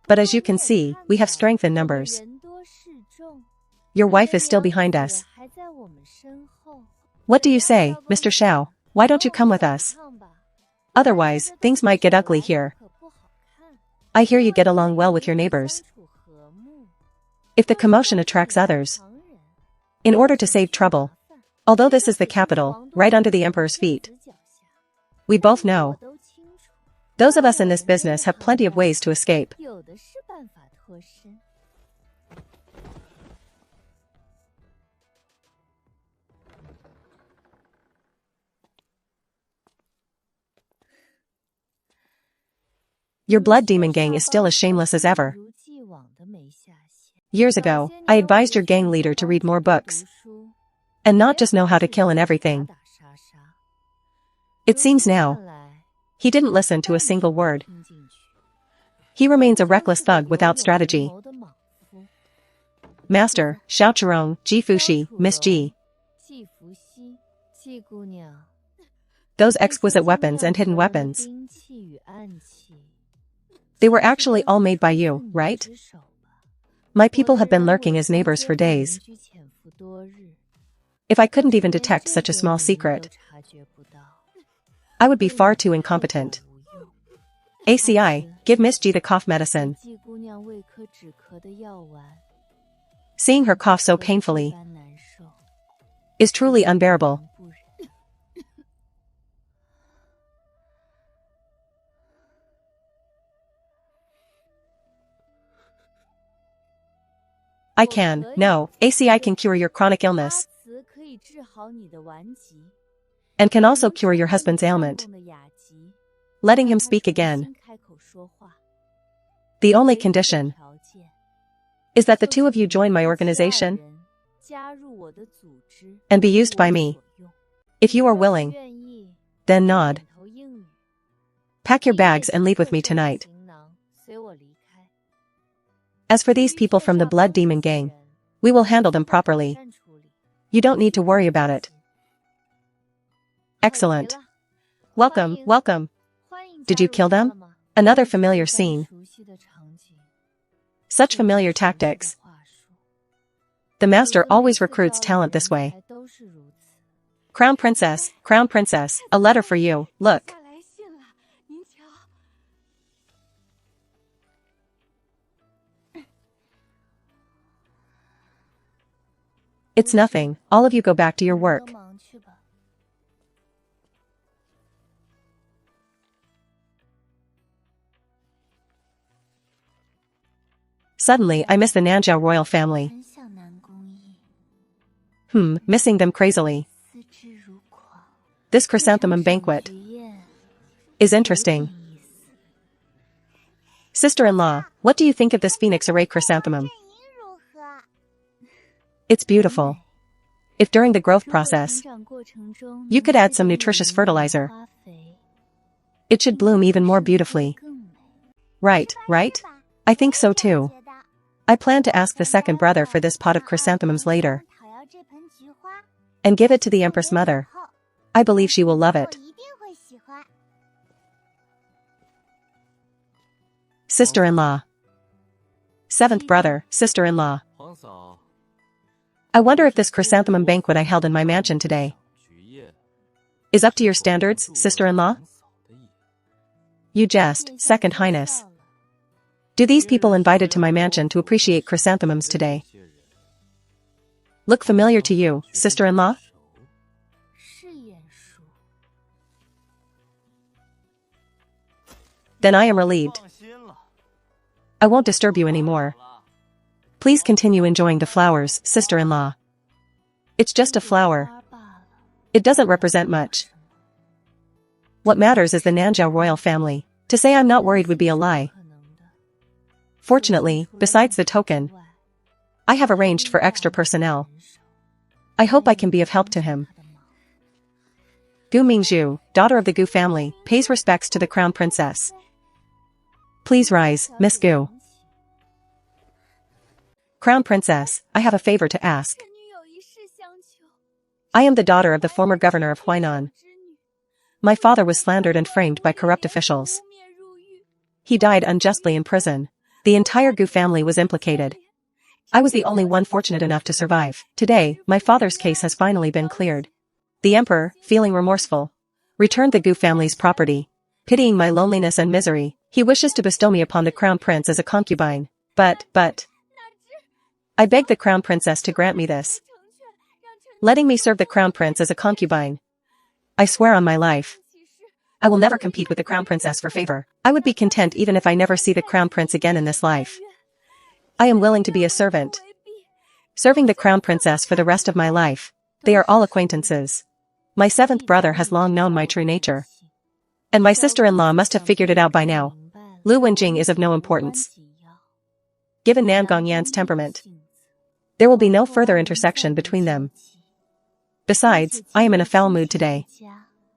S1: But as you can see, we have strength in numbers. Your wife is still behind us. What do you say, Mr. Zhao? Why don't you come with us? Otherwise, things might get ugly here. I hear you get along well with your neighbors. If the commotion attracts others, in order to save trouble, although this is the capital, right under the emperor's feet, we both know. Those of us in this business have plenty of ways to escape. Your blood demon gang is still as shameless as ever. Years ago, I advised your gang leader to read more books, and not just know how to kill and everything. It seems now, he didn't listen to a single word. He remains a reckless thug without strategy. Master, Xiao Chirong, Ji Fuxi, Miss Ji. Those exquisite weapons and hidden weapons. They were actually all made by you, right? My people have been lurking as neighbors for days. If I couldn't even detect such a small secret, I would be far too incompetent. ACI, give Miss G the cough medicine. Seeing her cough so painfully is truly unbearable. I can, no, ACI can cure your chronic illness. And can also cure your husband's ailment. Letting him speak again. The only condition is that the two of you join my organization and be used by me. If you are willing, then nod. Pack your bags and leave with me tonight. As for these people from the Blood Demon Gang, we will handle them properly. You don't need to worry about it. Excellent. Welcome, welcome. Did you kill them? Another familiar scene. Such familiar tactics. The master always recruits talent this way. Crown Princess, a letter for you, look. It's nothing, all of you go back to your work. Suddenly, I miss the Nanjiao royal family. Missing them crazily. This chrysanthemum banquet is interesting. Sister-in-law, what do you think of this phoenix array chrysanthemum? It's beautiful. If during the growth process, you could add some nutritious fertilizer, it should bloom even more beautifully. Right, right? I think so too. I plan to ask the second brother for this pot of chrysanthemums later, and give it to the Empress Mother. I believe she will love it. Sister-in-law. Seventh brother, sister-in-law. I wonder if this chrysanthemum banquet I held in my mansion today is up to your standards, sister-in-law? You jest, Second Highness. Do these people invited to my mansion to appreciate chrysanthemums today look familiar to you, sister-in-law? Then I am relieved. I won't disturb you anymore. Please continue enjoying the flowers, sister-in-law. It's just a flower. It doesn't represent much. What matters is the Nanjiao royal family. To say I'm not worried would be a lie. Fortunately, besides the token, I have arranged for extra personnel. I hope I can be of help to him. Gu Mingzhu, daughter of the Gu family, pays respects to the crown princess. Please rise, Miss Gu. Crown Princess, I have a favor to ask. I am the daughter of the former governor of Huainan. My father was slandered and framed by corrupt officials. He died unjustly in prison. The entire Gu family was implicated. I was the only one fortunate enough to survive. Today, my father's case has finally been cleared. The emperor, feeling remorseful, returned the Gu family's property. Pitying my loneliness and misery, he wishes to bestow me upon the crown prince as a concubine. But, I beg the crown princess to grant me this. Letting me serve the crown prince as a concubine. I swear on my life. I will never compete with the crown princess for favor. I would be content even if I never see the crown prince again in this life. I am willing to be a servant, serving the crown princess for the rest of my life. They are all acquaintances. My seventh brother has long known my true nature. And my sister-in-law must have figured it out by now. Lu Wenjing is of no importance. Given Nan Gongyan's temperament, there will be no further intersection between them. Besides, I am in a foul mood today,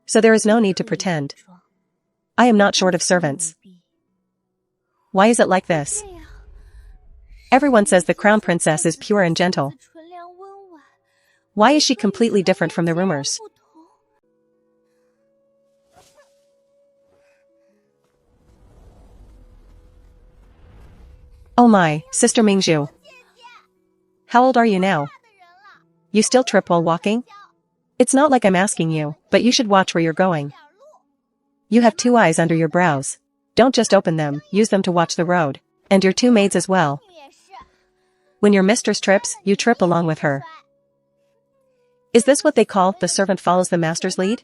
S1: so there is no need to pretend. I am not short of servants. Why is it like this? Everyone says the crown princess is pure and gentle. Why is she completely different from the rumors? Oh my, Sister Mingzhu. How old are you now? You still trip while walking? It's not like I'm asking you, but you should watch where you're going. You have 2 eyes under your brows. Don't just open them, use them to watch the road. And your 2 maids as well. When your mistress trips, you trip along with her. Is this what they call the servant follows the master's lead?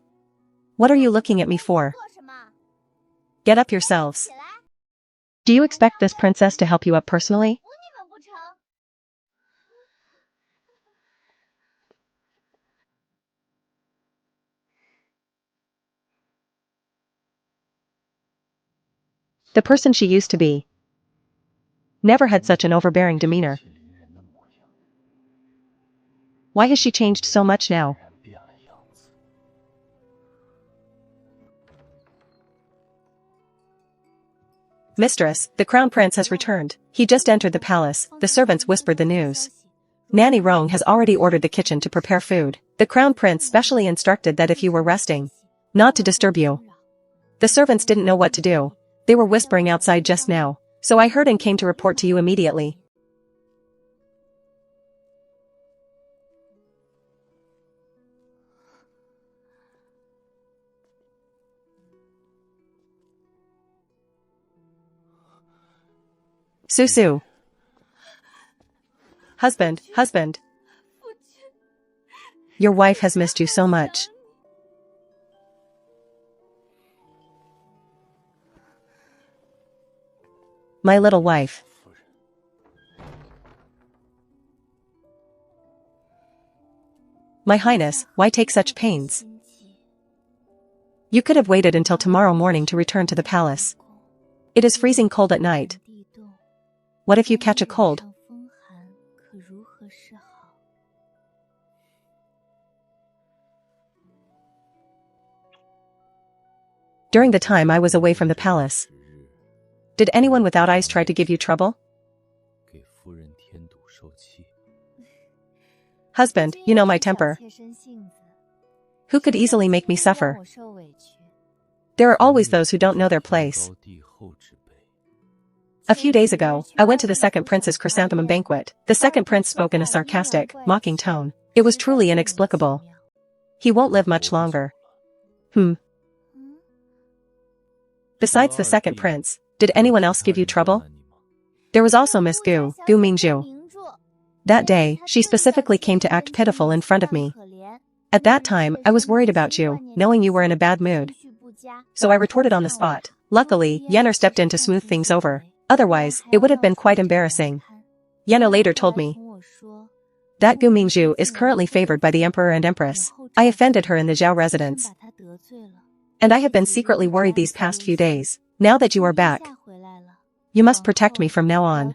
S1: What are you looking at me for? Get up yourselves. Do you expect this princess to help you up personally? The person she used to be never had such an overbearing demeanor. Why has she changed so much now? Mistress, the crown prince has returned. He just entered the palace. The servants whispered the news. Nanny Rong has already ordered the kitchen to prepare food. The crown prince specially instructed that if you were resting, not to disturb you. The servants didn't know what to do. They were whispering outside just now, so I heard and came to report to you immediately. Susu. Husband. Your wife has missed you so much. My little wife. My Highness, why take such pains? You could have waited until tomorrow morning to return to the palace. It is freezing cold at night. What if you catch a cold? During the time I was away from the palace, did anyone without eyes try to give you trouble? Husband, you know my temper. Who could easily make me suffer? There are always those who don't know their place. A few days ago, I went to the second prince's chrysanthemum banquet. The second prince spoke in a sarcastic, mocking tone. It was truly inexplicable. He won't live much longer. Besides the second prince, did anyone else give you trouble? There was also Miss Gu Mingzhu. That day, she specifically came to act pitiful in front of me. At that time, I was worried about you, knowing you were in a bad mood. So I retorted on the spot. Luckily, Yenner stepped in to smooth things over. Otherwise, it would have been quite embarrassing. Yenner later told me that Gu Mingzhu is currently favored by the emperor and empress. I offended her in the Zhao residence. And I have been secretly worried these past few days. Now that you are back, you must protect me from now on.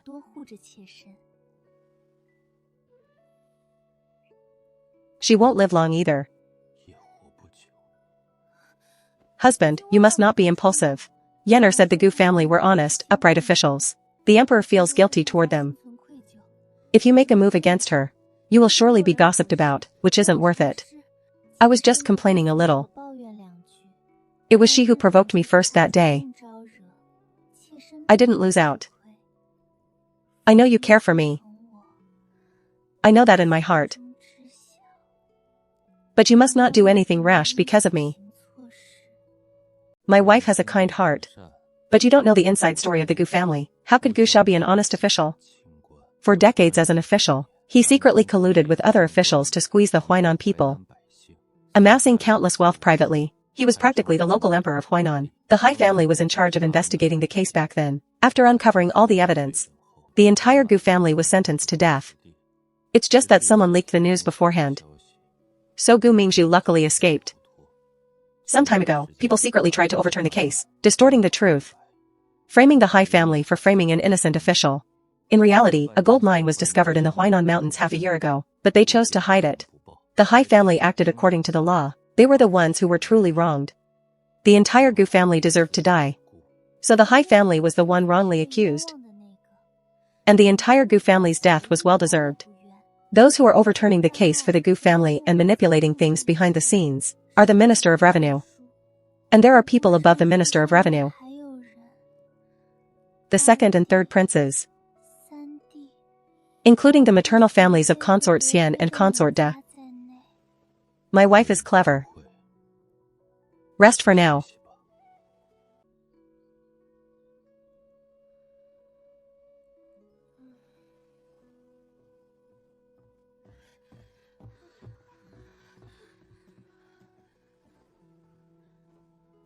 S1: She won't live long either. Husband, you must not be impulsive. Yenner said the Gu family were honest, upright officials. The emperor feels guilty toward them. If you make a move against her, you will surely be gossiped about, which isn't worth it. I was just complaining a little. It was she who provoked me first that day. I didn't lose out. I know you care for me. I know that in my heart. But you must not do anything rash because of me. My wife has a kind heart. But you don't know the inside story of the Gu family. How could Gu Shao be an honest official? For decades as an official, he secretly colluded with other officials to squeeze the Huainan people. Amassing countless wealth privately, he was practically the local emperor of Huainan. The Hai family was in charge of investigating the case back then. After uncovering all the evidence, the entire Gu family was sentenced to death. It's just that someone leaked the news beforehand. So Gu Mingzhu luckily escaped. Some time ago, people secretly tried to overturn the case, distorting the truth, framing the Hai family for framing an innocent official. In reality, a gold mine was discovered in the Huainan Mountains half a year ago, but they chose to hide it. The Hai family acted according to the law. They were the ones who were truly wronged. The entire Gu family deserved to die. So the Hai family was the one wrongly accused. And the entire Gu family's death was well-deserved. Those who are overturning the case for the Gu family and manipulating things behind the scenes are the Minister of Revenue. And there are people above the Minister of Revenue. The second and third princes, including the maternal families of Consort Xian and Consort De. My wife is clever. Rest for now.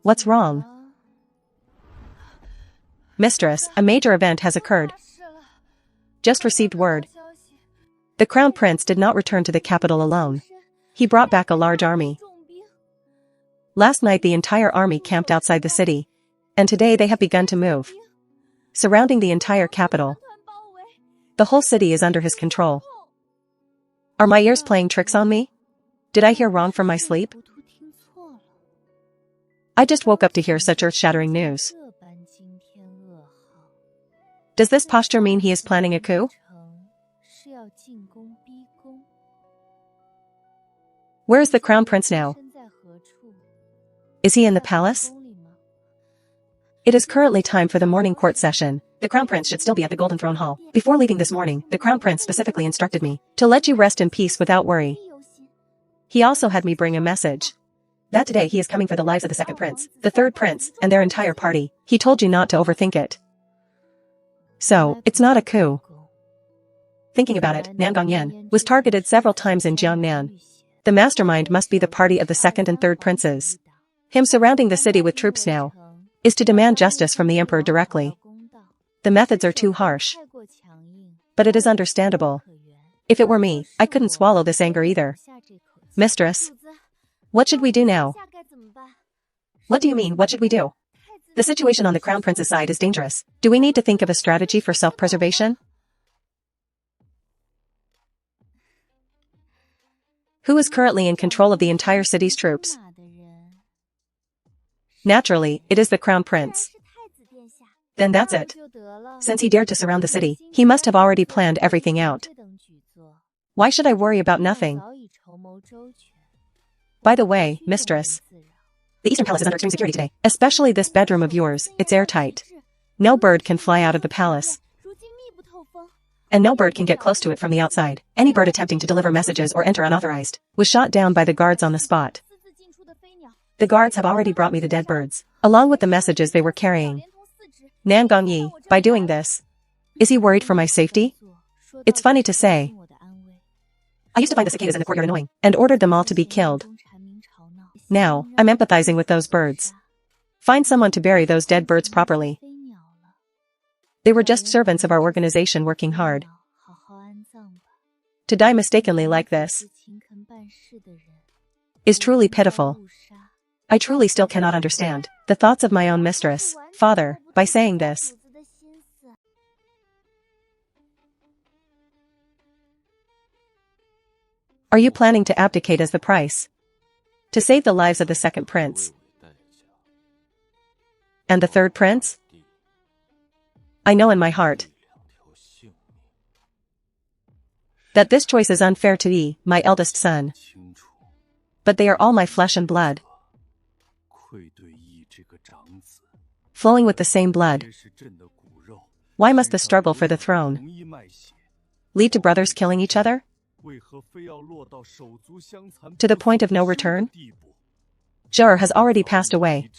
S1: What's wrong? Mistress, a major event has occurred. Just received word. The crown prince did not return to the capital alone. He brought back a large army. Last night the entire army camped outside the city. And today they have begun to move, surrounding the entire capital. The whole city is under his control. Are my ears playing tricks on me? Did I hear wrong from my sleep? I just woke up to hear such earth-shattering news. Does this posture mean he is planning a coup? Where is the crown prince now? Is he in the palace? It is currently time for the morning court session. The crown prince should still be at the Golden Throne Hall. Before leaving this morning, the crown prince specifically instructed me to let you rest in peace without worry. He also had me bring a message that today he is coming for the lives of the second prince, the third prince, and their entire party. He told you not to overthink it. So, it's not a coup. Thinking about it, Nan Gongyan was targeted several times in Jiangnan. The mastermind must be the party of the second and third princes. Him surrounding the city with troops now is to demand justice from the emperor directly. The methods are too harsh. But it is understandable. If it were me, I couldn't swallow this anger either. Mistress, what should we do now? What do you mean, what should we do? The situation on the crown prince's side is dangerous. Do we need to think of a strategy for self-preservation? Who is currently in control of the entire city's troops? Naturally, it is the crown prince. Then that's it. Since he dared to surround the city, he must have already planned everything out. Why should I worry about nothing? By the way, mistress, the Eastern Palace is under extreme security today. Especially this bedroom of yours, it's airtight. No bird can fly out of the palace. And no bird can get close to it from the outside. Any bird attempting to deliver messages or enter unauthorized was shot down by the guards on the spot. The guards have already brought me the dead birds, along with the messages they were carrying. Nan Gongyi, by doing this, is he worried for my safety? It's funny to say. I used to find the cicadas in the courtyard annoying, and ordered them all to be killed. Now, I'm empathizing with those birds. Find someone to bury those dead birds properly. They were just servants of our organization working hard. To die mistakenly like this is truly pitiful. I truly still cannot understand the thoughts of my own mistress, father, by saying this. Are you planning to abdicate as the price? To save the lives of the second prince? And the third prince? I know in my heart that this choice is unfair to Yi, my eldest son. But they are all my flesh and blood, flowing with the same blood. Why must the struggle for the throne lead to brothers killing each other? To the point of no return? Zhou has already passed away.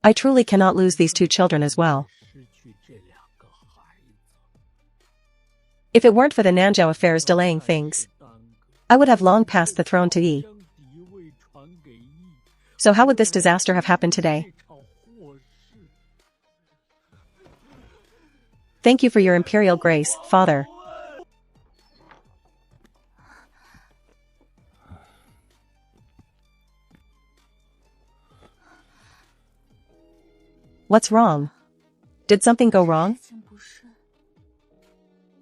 S1: I truly cannot lose these two children as well. If it weren't for the Nanzhou affairs delaying things, I would have long passed the throne to Yi. So how would this disaster have happened today? Thank you for your imperial grace, father. What's wrong? Did something go wrong?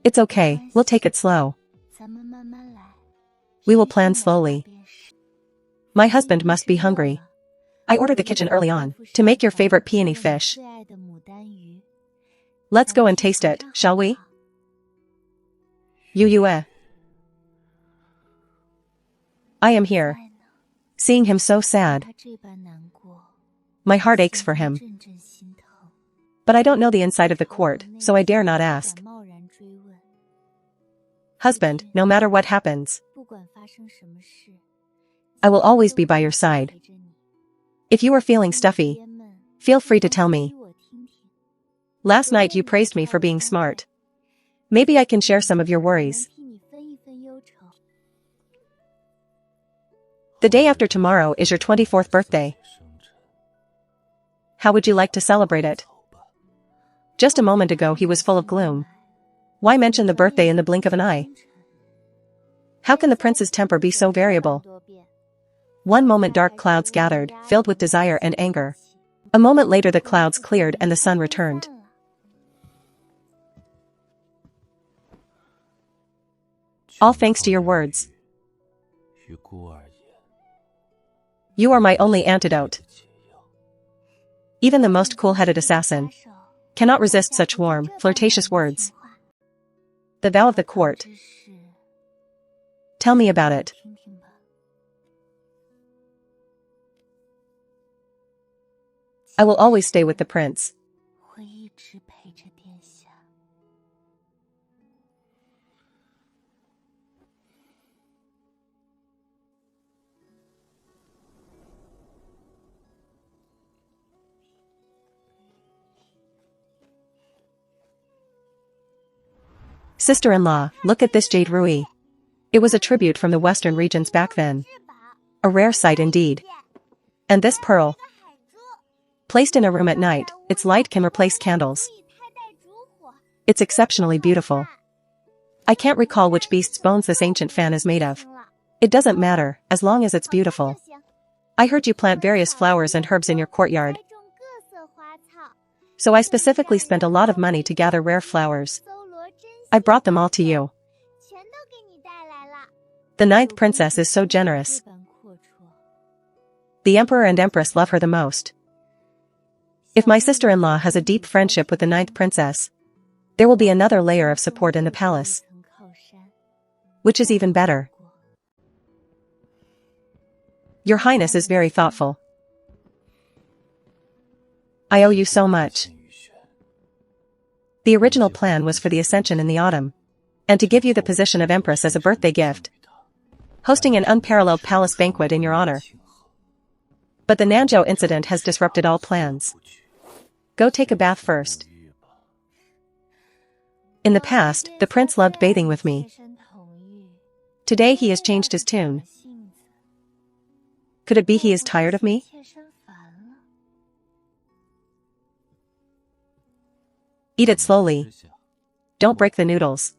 S1: It's okay, we'll take it slow. We will plan slowly. My husband must be hungry. I ordered the kitchen early on to make your favorite peony fish. Let's go and taste it, shall we? Yue. I am here. Seeing him so sad, my heart aches for him. But I don't know the inside of the court, so I dare not ask. Husband, no matter what happens, I will always be by your side. If you are feeling stuffy, feel free to tell me. Last night you praised me for being smart. Maybe I can share some of your worries. The day after tomorrow is your 24th birthday. How would you like to celebrate it? Just a moment ago he was full of gloom. Why mention the birthday in the blink of an eye? How can the prince's temper be so variable? One moment dark clouds gathered, filled with desire and anger. A moment later the clouds cleared and the sun returned. All thanks to your words. You are my only antidote. Even the most cool-headed assassin cannot resist such warm, flirtatious words. The vow of the court. Tell me about it. I will always stay with the prince. Sister-in-law, look at this jade ruby. It was a tribute from the western regions back then. A rare sight indeed. And this pearl, placed in a room at night, its light can replace candles. It's exceptionally beautiful. I can't recall which beast's bones this ancient fan is made of. It doesn't matter, as long as it's beautiful. I heard you plant various flowers and herbs in your courtyard. So I specifically spent a lot of money to gather rare flowers. I brought them all to you. The ninth princess is so generous. The emperor and empress love her the most. If my sister-in-law has a deep friendship with the ninth princess, there will be another layer of support in the palace, which is even better. Your Highness is very thoughtful. I owe you so much. The original plan was for the ascension in the autumn. And to give you the position of empress as a birthday gift. Hosting an unparalleled palace banquet in your honor. But the Nanzhou incident has disrupted all plans. Go take a bath first. In the past, the prince loved bathing with me. Today he has changed his tune. Could it be he is tired of me? Eat it slowly. Don't break the noodles.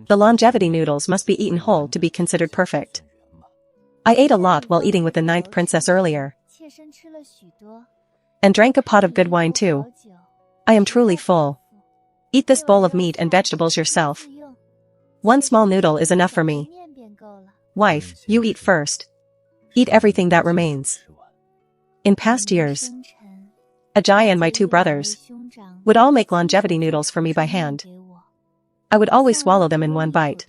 S1: The longevity noodles must be eaten whole to be considered perfect. I ate a lot while eating with the 9th princess earlier. And drank a pot of good wine too. I am truly full. Eat this bowl of meat and vegetables yourself. One small noodle is enough for me. Wife, you eat first. Eat everything that remains. In past years, Ajay and my 2 brothers would all make longevity noodles for me by hand. I would always swallow them in one bite.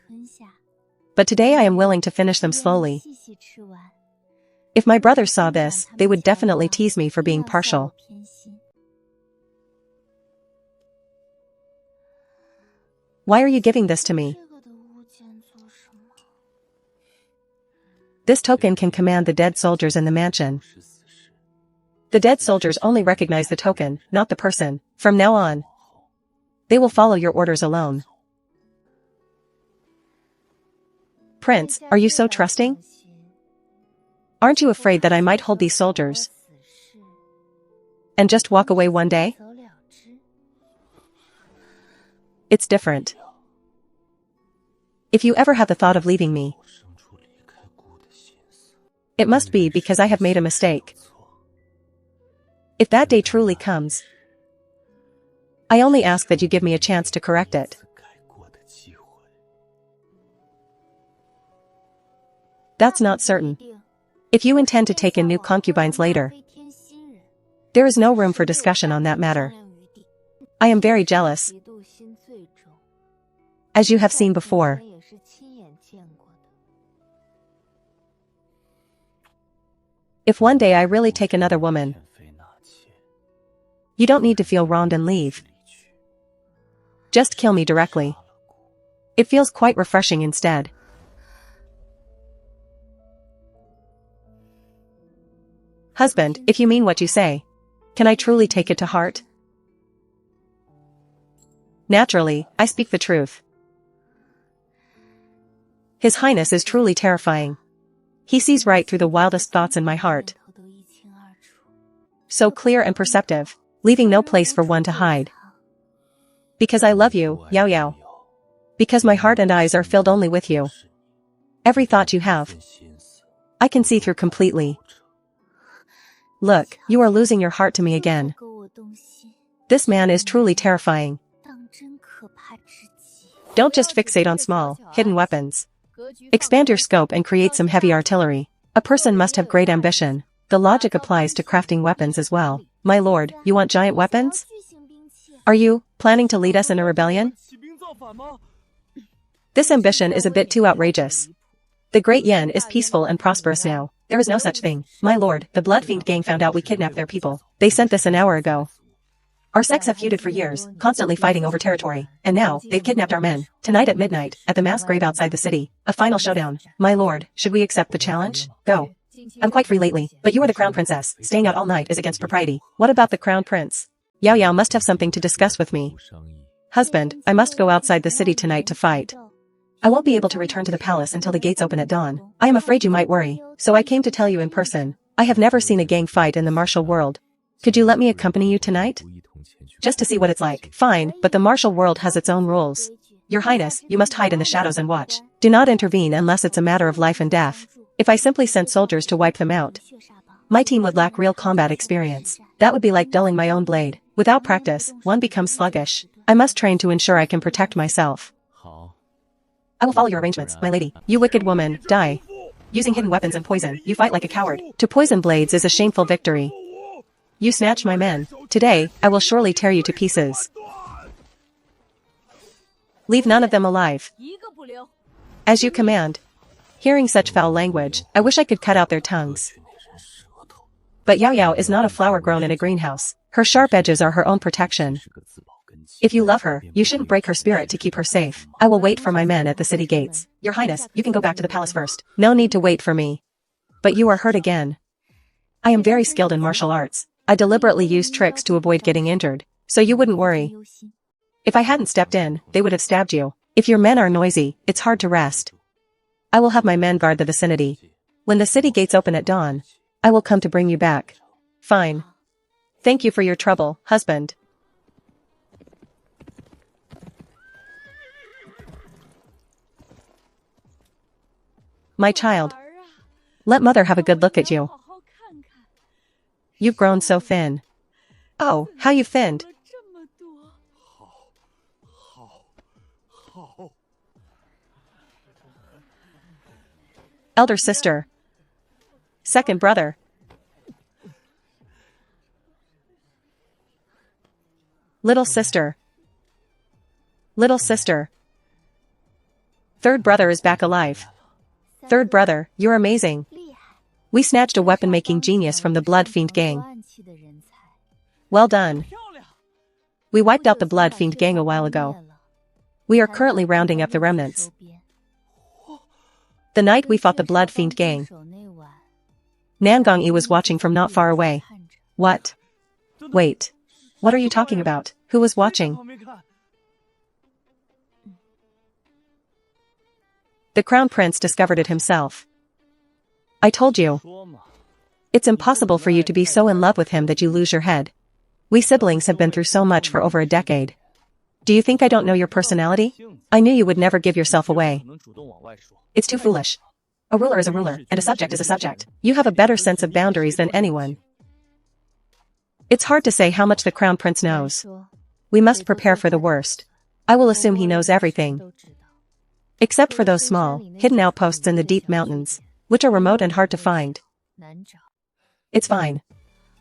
S1: But today I am willing to finish them slowly. If my brothers saw this, they would definitely tease me for being partial. Why are you giving this to me? This token can command the dead soldiers in the mansion. The dead soldiers only recognize the token, not the person. From now on, they will follow your orders alone. Prince, are you so trusting? Aren't you afraid that I might hold these soldiers and just walk away one day? It's different. If you ever have the thought of leaving me, it must be because I have made a mistake. If that day truly comes, I only ask that you give me a chance to correct it. That's not certain. If you intend to take in new concubines later, there is no room for discussion on that matter. I am very jealous, as you have seen before. If one day I really take another woman, you don't need to feel wronged and leave. Just kill me directly. It feels quite refreshing instead. Husband, if you mean what you say, can I truly take it to heart? Naturally, I speak the truth. His Highness is truly terrifying. He sees right through the wildest thoughts in my heart. So clear and perceptive, leaving no place for one to hide. Because I love you, Yao Yao. Because my heart and eyes are filled only with you. Every thought you have, I can see through completely. Look, you are losing your heart to me again. This man is truly terrifying. Don't just fixate on small, hidden weapons. Expand your scope and create some heavy artillery. A person must have great ambition. The logic applies to crafting weapons as well. My lord, you want giant weapons? Are you planning to lead us in a rebellion? This ambition is a bit too outrageous. The Great Yen is peaceful and prosperous now. There is no such thing. My lord, the Blood Fiend gang found out we kidnapped their people. They sent this an hour ago. Our sects have feuded for years, constantly fighting over territory. And now, they've kidnapped our men. Tonight at midnight, at the mass grave outside the city. A final showdown. My lord, should we accept the challenge? Go. I'm quite free lately, but you are the crown princess. Staying out all night is against propriety. What about the crown prince? Yao Yao must have something to discuss with me. Husband, I must go outside the city tonight to fight. I won't be able to return to the palace until the gates open at dawn. I am afraid you might worry, so I came to tell you in person. I have never seen a gang fight in the martial world. Could you let me accompany you tonight? Just to see what it's like. Fine, but the martial world has its own rules. Your Highness, you must hide in the shadows and watch. Do not intervene unless it's a matter of life and death. If I simply sent soldiers to wipe them out, my team would lack real combat experience. That would be like dulling my own blade. Without practice, one becomes sluggish. I must train to ensure I can protect myself. I will follow your arrangements, my lady. You wicked woman, die. Using hidden weapons and poison, you fight like a coward. To poison blades is a shameful victory. You snatch my men. Today, I will surely tear you to pieces. Leave none of them alive. As you command. Hearing such foul language, I wish I could cut out their tongues. But Yao Yao is not a flower grown in a greenhouse. Her sharp edges are her own protection. If you love her, you shouldn't break her spirit to keep her safe. I will wait for my men at the city gates. Your Highness, you can go back to the palace first. No need to wait for me. But you are hurt again. I am very skilled in martial arts. I deliberately used tricks to avoid getting injured, so you wouldn't worry. If I hadn't stepped in, they would have stabbed you. If your men are noisy, it's hard to rest. I will have my men guard the vicinity. When the city gates open at dawn, I will come to bring you back. Fine. Thank you for your trouble, husband. My child. Let mother have a good look at you. You've grown so thin. Oh, how you thinned. Elder sister. Second brother. Little sister. Little sister. Third brother is back alive. Third brother, you're amazing. We snatched a weapon-making genius from the Blood Fiend gang. Well done. We wiped out the Blood Fiend gang a while ago. We are currently rounding up the remnants. The night we fought the Blood Fiend gang, Nangong-yi was watching from not far away. What? Wait. What are you talking about? Who was watching? The Crown Prince discovered it himself. I told you. It's impossible for you to be so in love with him that you lose your head. We siblings have been through so much for over a decade. Do you think I don't know your personality? I knew you would never give yourself away. It's too foolish. A ruler is a ruler, and a subject is a subject. You have a better sense of boundaries than anyone. It's hard to say how much the Crown Prince knows. We must prepare for the worst. I will assume he knows everything. Except for those small, hidden outposts in the deep mountains, which are remote and hard to find. It's fine.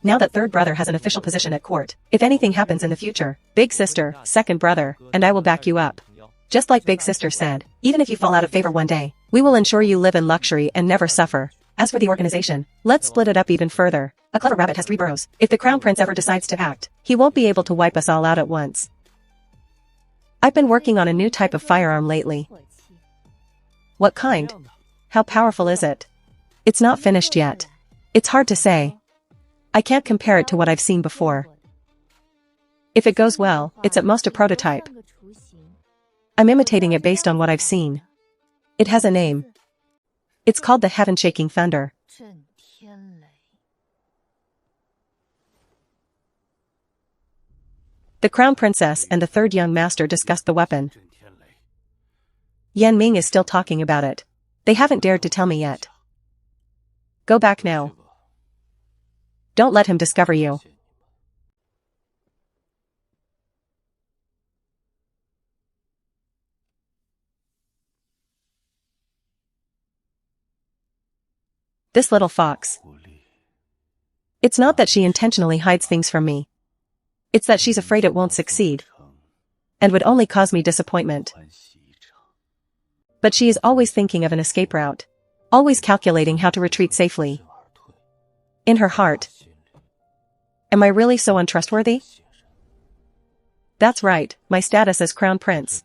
S1: Now that third brother has an official position at court, if anything happens in the future, big sister, second brother, and I will back you up. Just like big sister said, even if you fall out of favor one day, we will ensure you live in luxury and never suffer. As for the organization, let's split it up even further. A clever rabbit has 3 burrows. If the Crown Prince ever decides to act, he won't be able to wipe us all out at once. I've been working on a new type of firearm lately. What kind? How powerful is it? It's not finished yet. It's hard to say. I can't compare it to what I've seen before. If it goes well, it's at most a prototype. I'm imitating it based on what I've seen. It has a name. It's called the Heaven-Shaking Thunder. The Crown Princess and the third young master discussed the weapon. Yan Ming is still talking about it. They haven't dared to tell me yet. Go back now. Don't let him discover you. This little fox. It's not that she intentionally hides things from me. It's that she's afraid it won't succeed, and would only cause me disappointment. But she is always thinking of an escape route, always calculating how to retreat safely. In her heart. Am I really so untrustworthy? That's right, my status as Crown Prince.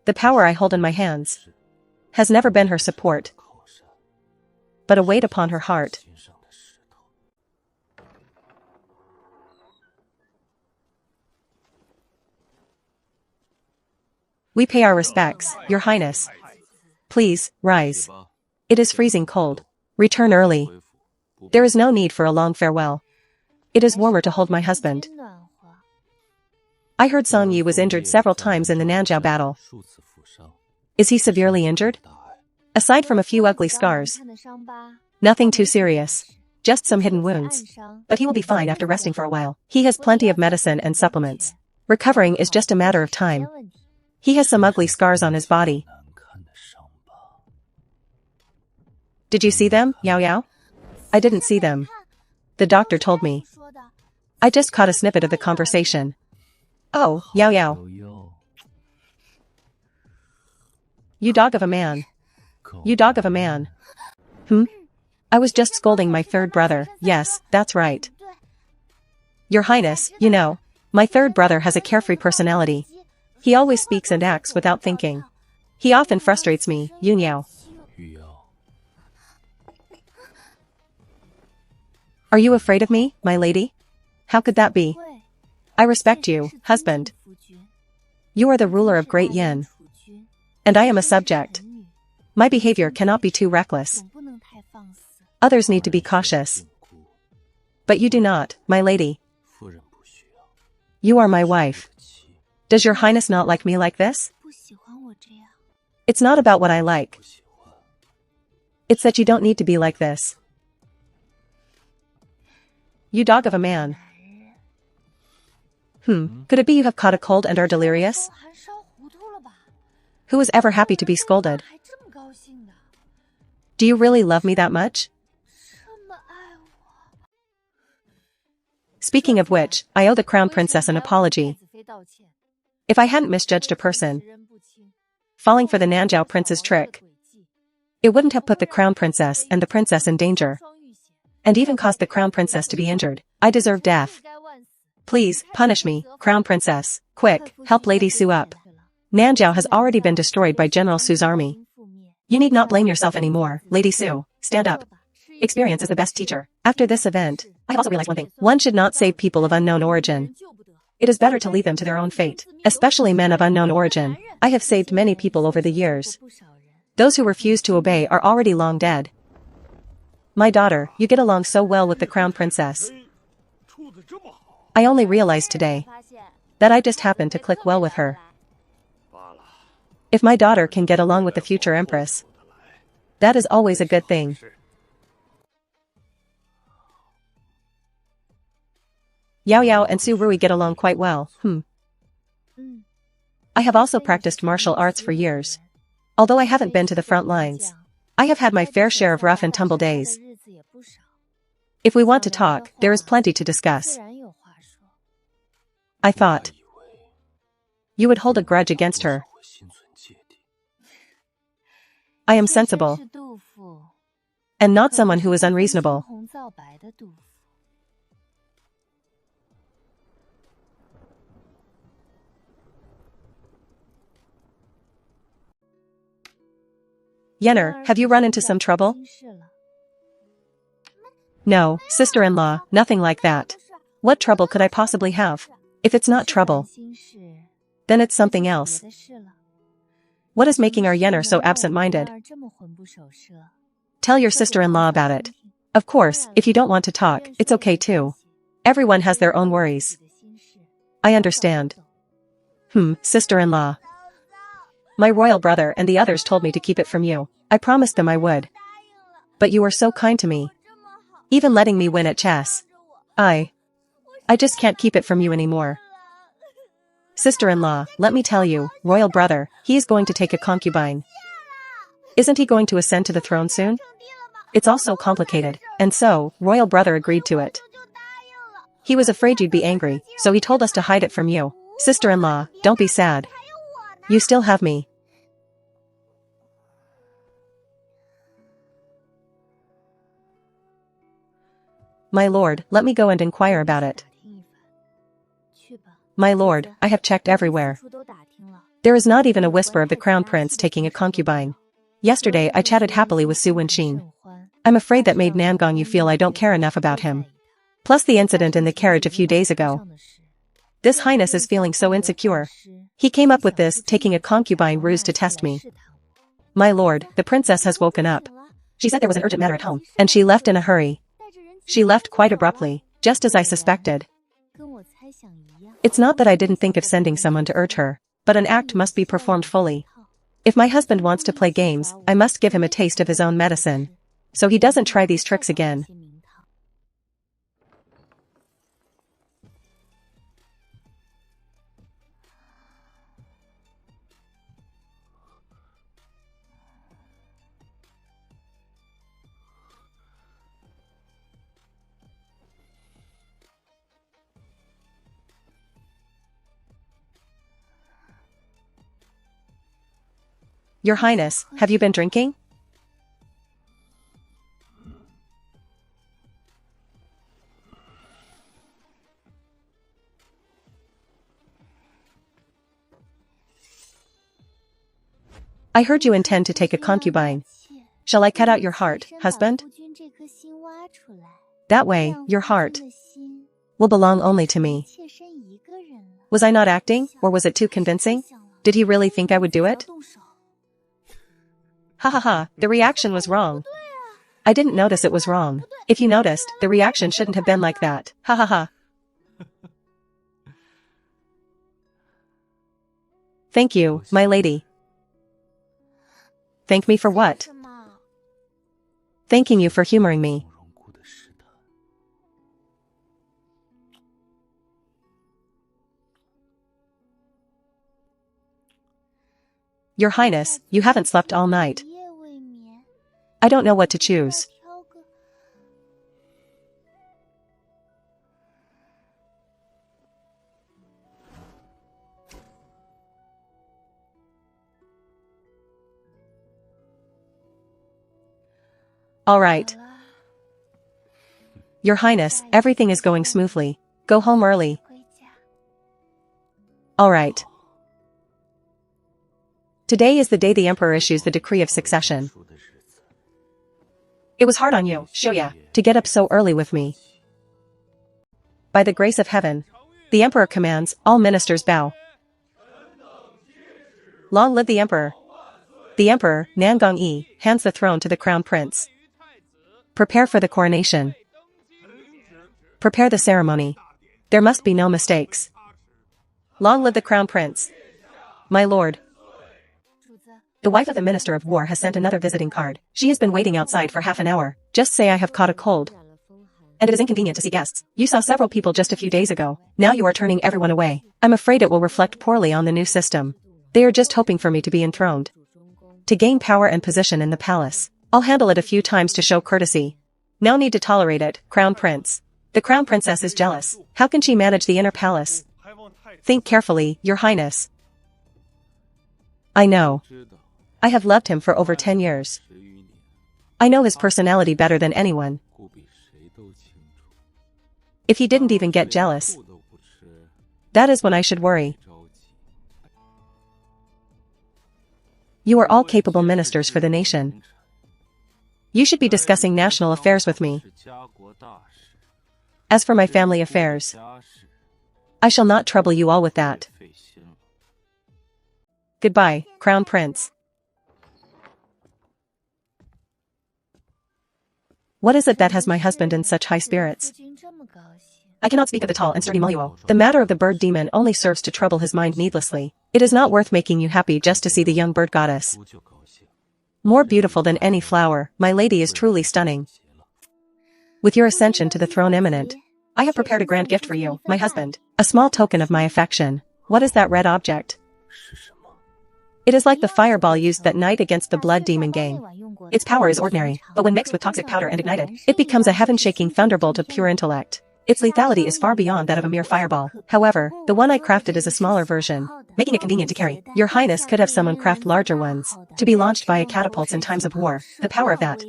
S1: The power I hold in my hands has never been her support, but a weight upon her heart. We pay our respects, Your Highness. Please, rise. It is freezing cold. Return early. There is no need for a long farewell. It is warmer to hold my husband. I heard Song Yi was injured several times in the Nanjiao battle. Is he severely injured? Aside from a few ugly scars. Nothing too serious. Just some hidden wounds. But he will be fine after resting for a while. He has plenty of medicine and supplements. Recovering is just a matter of time. He has some ugly scars on his body. Did you see them, Yao Yao? I didn't see them. The doctor told me. I just caught a snippet of the conversation. Oh, Yao Yao. You dog of a man. You dog of a man. I was just scolding my third brother. Yes, that's right. Your Highness, you know, My third brother has a carefree personality. He always speaks and acts without thinking. He often frustrates me, Yunyao. Are you afraid of me, my lady? How could that be? I respect you, husband. You are the ruler of Great Yin. And I am a subject. My behavior cannot be too reckless. Others need to be cautious. But you do not, my lady. You are my wife. Does your highness not like me like this? It's not about what I like. It's that you don't need to be like this. You dog of a man. Could it be you have caught a cold and are delirious? Who is ever happy to be scolded? Do you really love me that much? Speaking of which, I owe the crown princess an apology. If I hadn't misjudged a person, falling for the Nanjiao prince's trick, it wouldn't have put the crown princess and the princess in danger, and even caused the crown princess to be injured. I deserve death. Please, punish me, crown princess. Quick, help Lady Su up. Nanjiao has already been destroyed by General Su's army. You need not blame yourself anymore, Lady Su. Stand up. Experience is the best teacher. After this event, I have also realized one thing. One should not save people of unknown origin. It is better to leave them to their own fate, especially men of unknown origin. I have saved many people over the years. Those who refuse to obey are already long dead. My daughter, you get along so well with the crown princess. I only realized today that I just happened to click well with her. If my daughter can get along with the future empress, that is always a good thing. Yao Yao and Su Rui get along quite well. I have also practiced martial arts for years. Although I haven't been to the front lines, I have had my fair share of rough and tumble days. If we want to talk, there is plenty to discuss. I thought you would hold a grudge against her. I am sensible, and not someone who is unreasonable. Yenner, have you run into some trouble? No, sister-in-law, nothing like that. What trouble could I possibly have? If it's not trouble, then it's something else. What is making our Yenner so absent-minded? Tell your sister-in-law about it. Of course, if you don't want to talk, it's okay too. Everyone has their own worries. I understand. Sister-in-law. My royal brother and the others told me to keep it from you. I promised them I would. But you were so kind to me. Even letting me win at chess. I just can't keep it from you anymore. Sister-in-law, let me tell you, royal brother, he is going to take a concubine. Isn't he going to ascend to the throne soon? It's all so complicated, and so, royal brother agreed to it. He was afraid you'd be angry, so he told us to hide it from you. Sister-in-law, don't be sad. You still have me. My lord, let me go and inquire about it. My lord, I have checked everywhere. There is not even a whisper of the crown prince taking a concubine. Yesterday I chatted happily with Su Wenxin. I'm afraid that made Nangong feel I don't care enough about him. Plus the incident in the carriage a few days ago. This highness is feeling so insecure. He came up with this, taking a concubine ruse to test me. My lord, the princess has woken up. She said there was an urgent matter at home, and she left in a hurry. She left quite abruptly, just as I suspected. It's not that I didn't think of sending someone to urge her, but an act must be performed fully. If my husband wants to play games, I must give him a taste of his own medicine, so he doesn't try these tricks again. Your Highness, have you been drinking? I heard you intend to take a concubine. Shall I cut out your heart, husband? That way, your heart will belong only to me. Was I not acting, or was it too convincing? Did he really think I would do it? Ha ha ha, the reaction was wrong. I didn't notice it was wrong. If you noticed, the reaction shouldn't have been like that. Ha ha ha. Thank you, my lady. Thank me for what? Thanking you for humoring me. Your Highness, you haven't slept all night. I don't know what to choose. All right. Your Highness, everything is going smoothly. Go home early. All right. Today is the day the Emperor issues the decree of succession. It was hard on you, Shoya, to get up so early with me. By the grace of heaven, the Emperor commands, all ministers bow. Long live the Emperor. The Emperor, Nangong Yi, hands the throne to the Crown Prince. Prepare for the coronation. Prepare the ceremony. There must be no mistakes. Long live the Crown Prince. My lord. The wife of the Minister of War has sent another visiting card. She has been waiting outside for half an hour. Just say I have caught a cold. And it is inconvenient to see guests. You saw several people just a few days ago. Now you are turning everyone away. I'm afraid it will reflect poorly on the new system. They are just hoping for me to be enthroned. To gain power and position in the palace. I'll handle it a few times to show courtesy. No need to tolerate it, Crown Prince. The Crown Princess is jealous. How can she manage the inner palace? Think carefully, Your Highness. I know. I have loved him for over 10 years. I know his personality better than anyone. If he didn't even get jealous, that is when I should worry. You are all capable ministers for the nation. You should be discussing national affairs with me. As for my family affairs, I shall not trouble you all with that. Goodbye, Crown Prince. What is it that has my husband in such high spirits? I cannot speak of the tall and sturdy Moluo. The matter of the bird demon only serves to trouble his mind needlessly. It is not worth making you happy just to see the young bird goddess. More beautiful than any flower, my lady is truly stunning. With your ascension to the throne imminent, I have prepared a grand gift for you, my husband. A small token of my affection. What is that red object? It is like the fireball used that night against the blood demon gang. Its power is ordinary, but when mixed with toxic powder and ignited, it becomes a heaven-shaking thunderbolt of pure intellect. Its lethality is far beyond that of a mere fireball. However, the one I crafted is a smaller version, making it convenient to carry. Your Highness could have someone craft larger ones, to be launched via catapults in times of war. The power of that.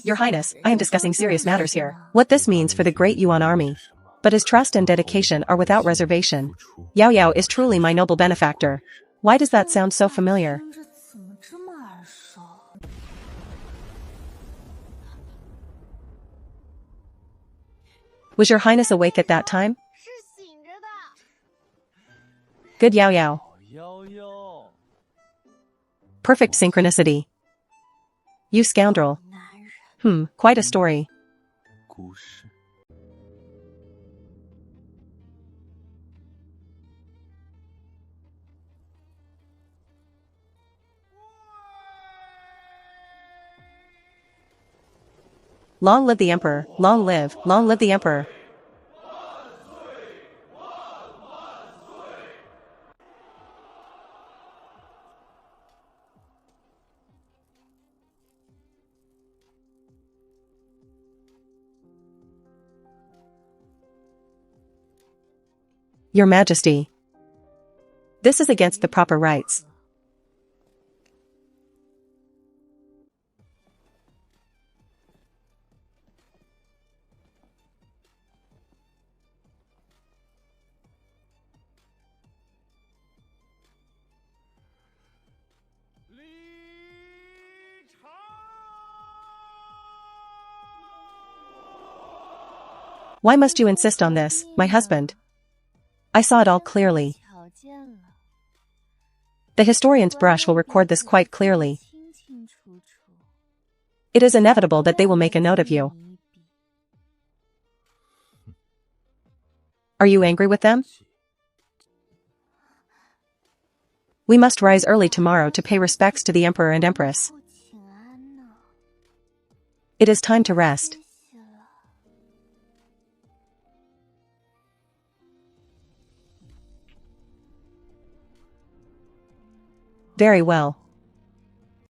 S1: Your Highness, I am discussing serious matters here. What this means for the great Yuan army. But his trust and dedication are without reservation. Yao Yao is truly my noble benefactor. Why does that sound so familiar? Was your Highness awake at that time? Good Yao Yao. Perfect synchronicity. You scoundrel. Quite a story. Long live the Emperor, long live the Emperor. Your Majesty. This is against the proper rites. Why must you insist on this, my husband? I saw it all clearly. The historian's brush will record this quite clearly. It is inevitable that they will make a note of you. Are you angry with them? We must rise early tomorrow to pay respects to the Emperor and Empress. It is time to rest. Very well.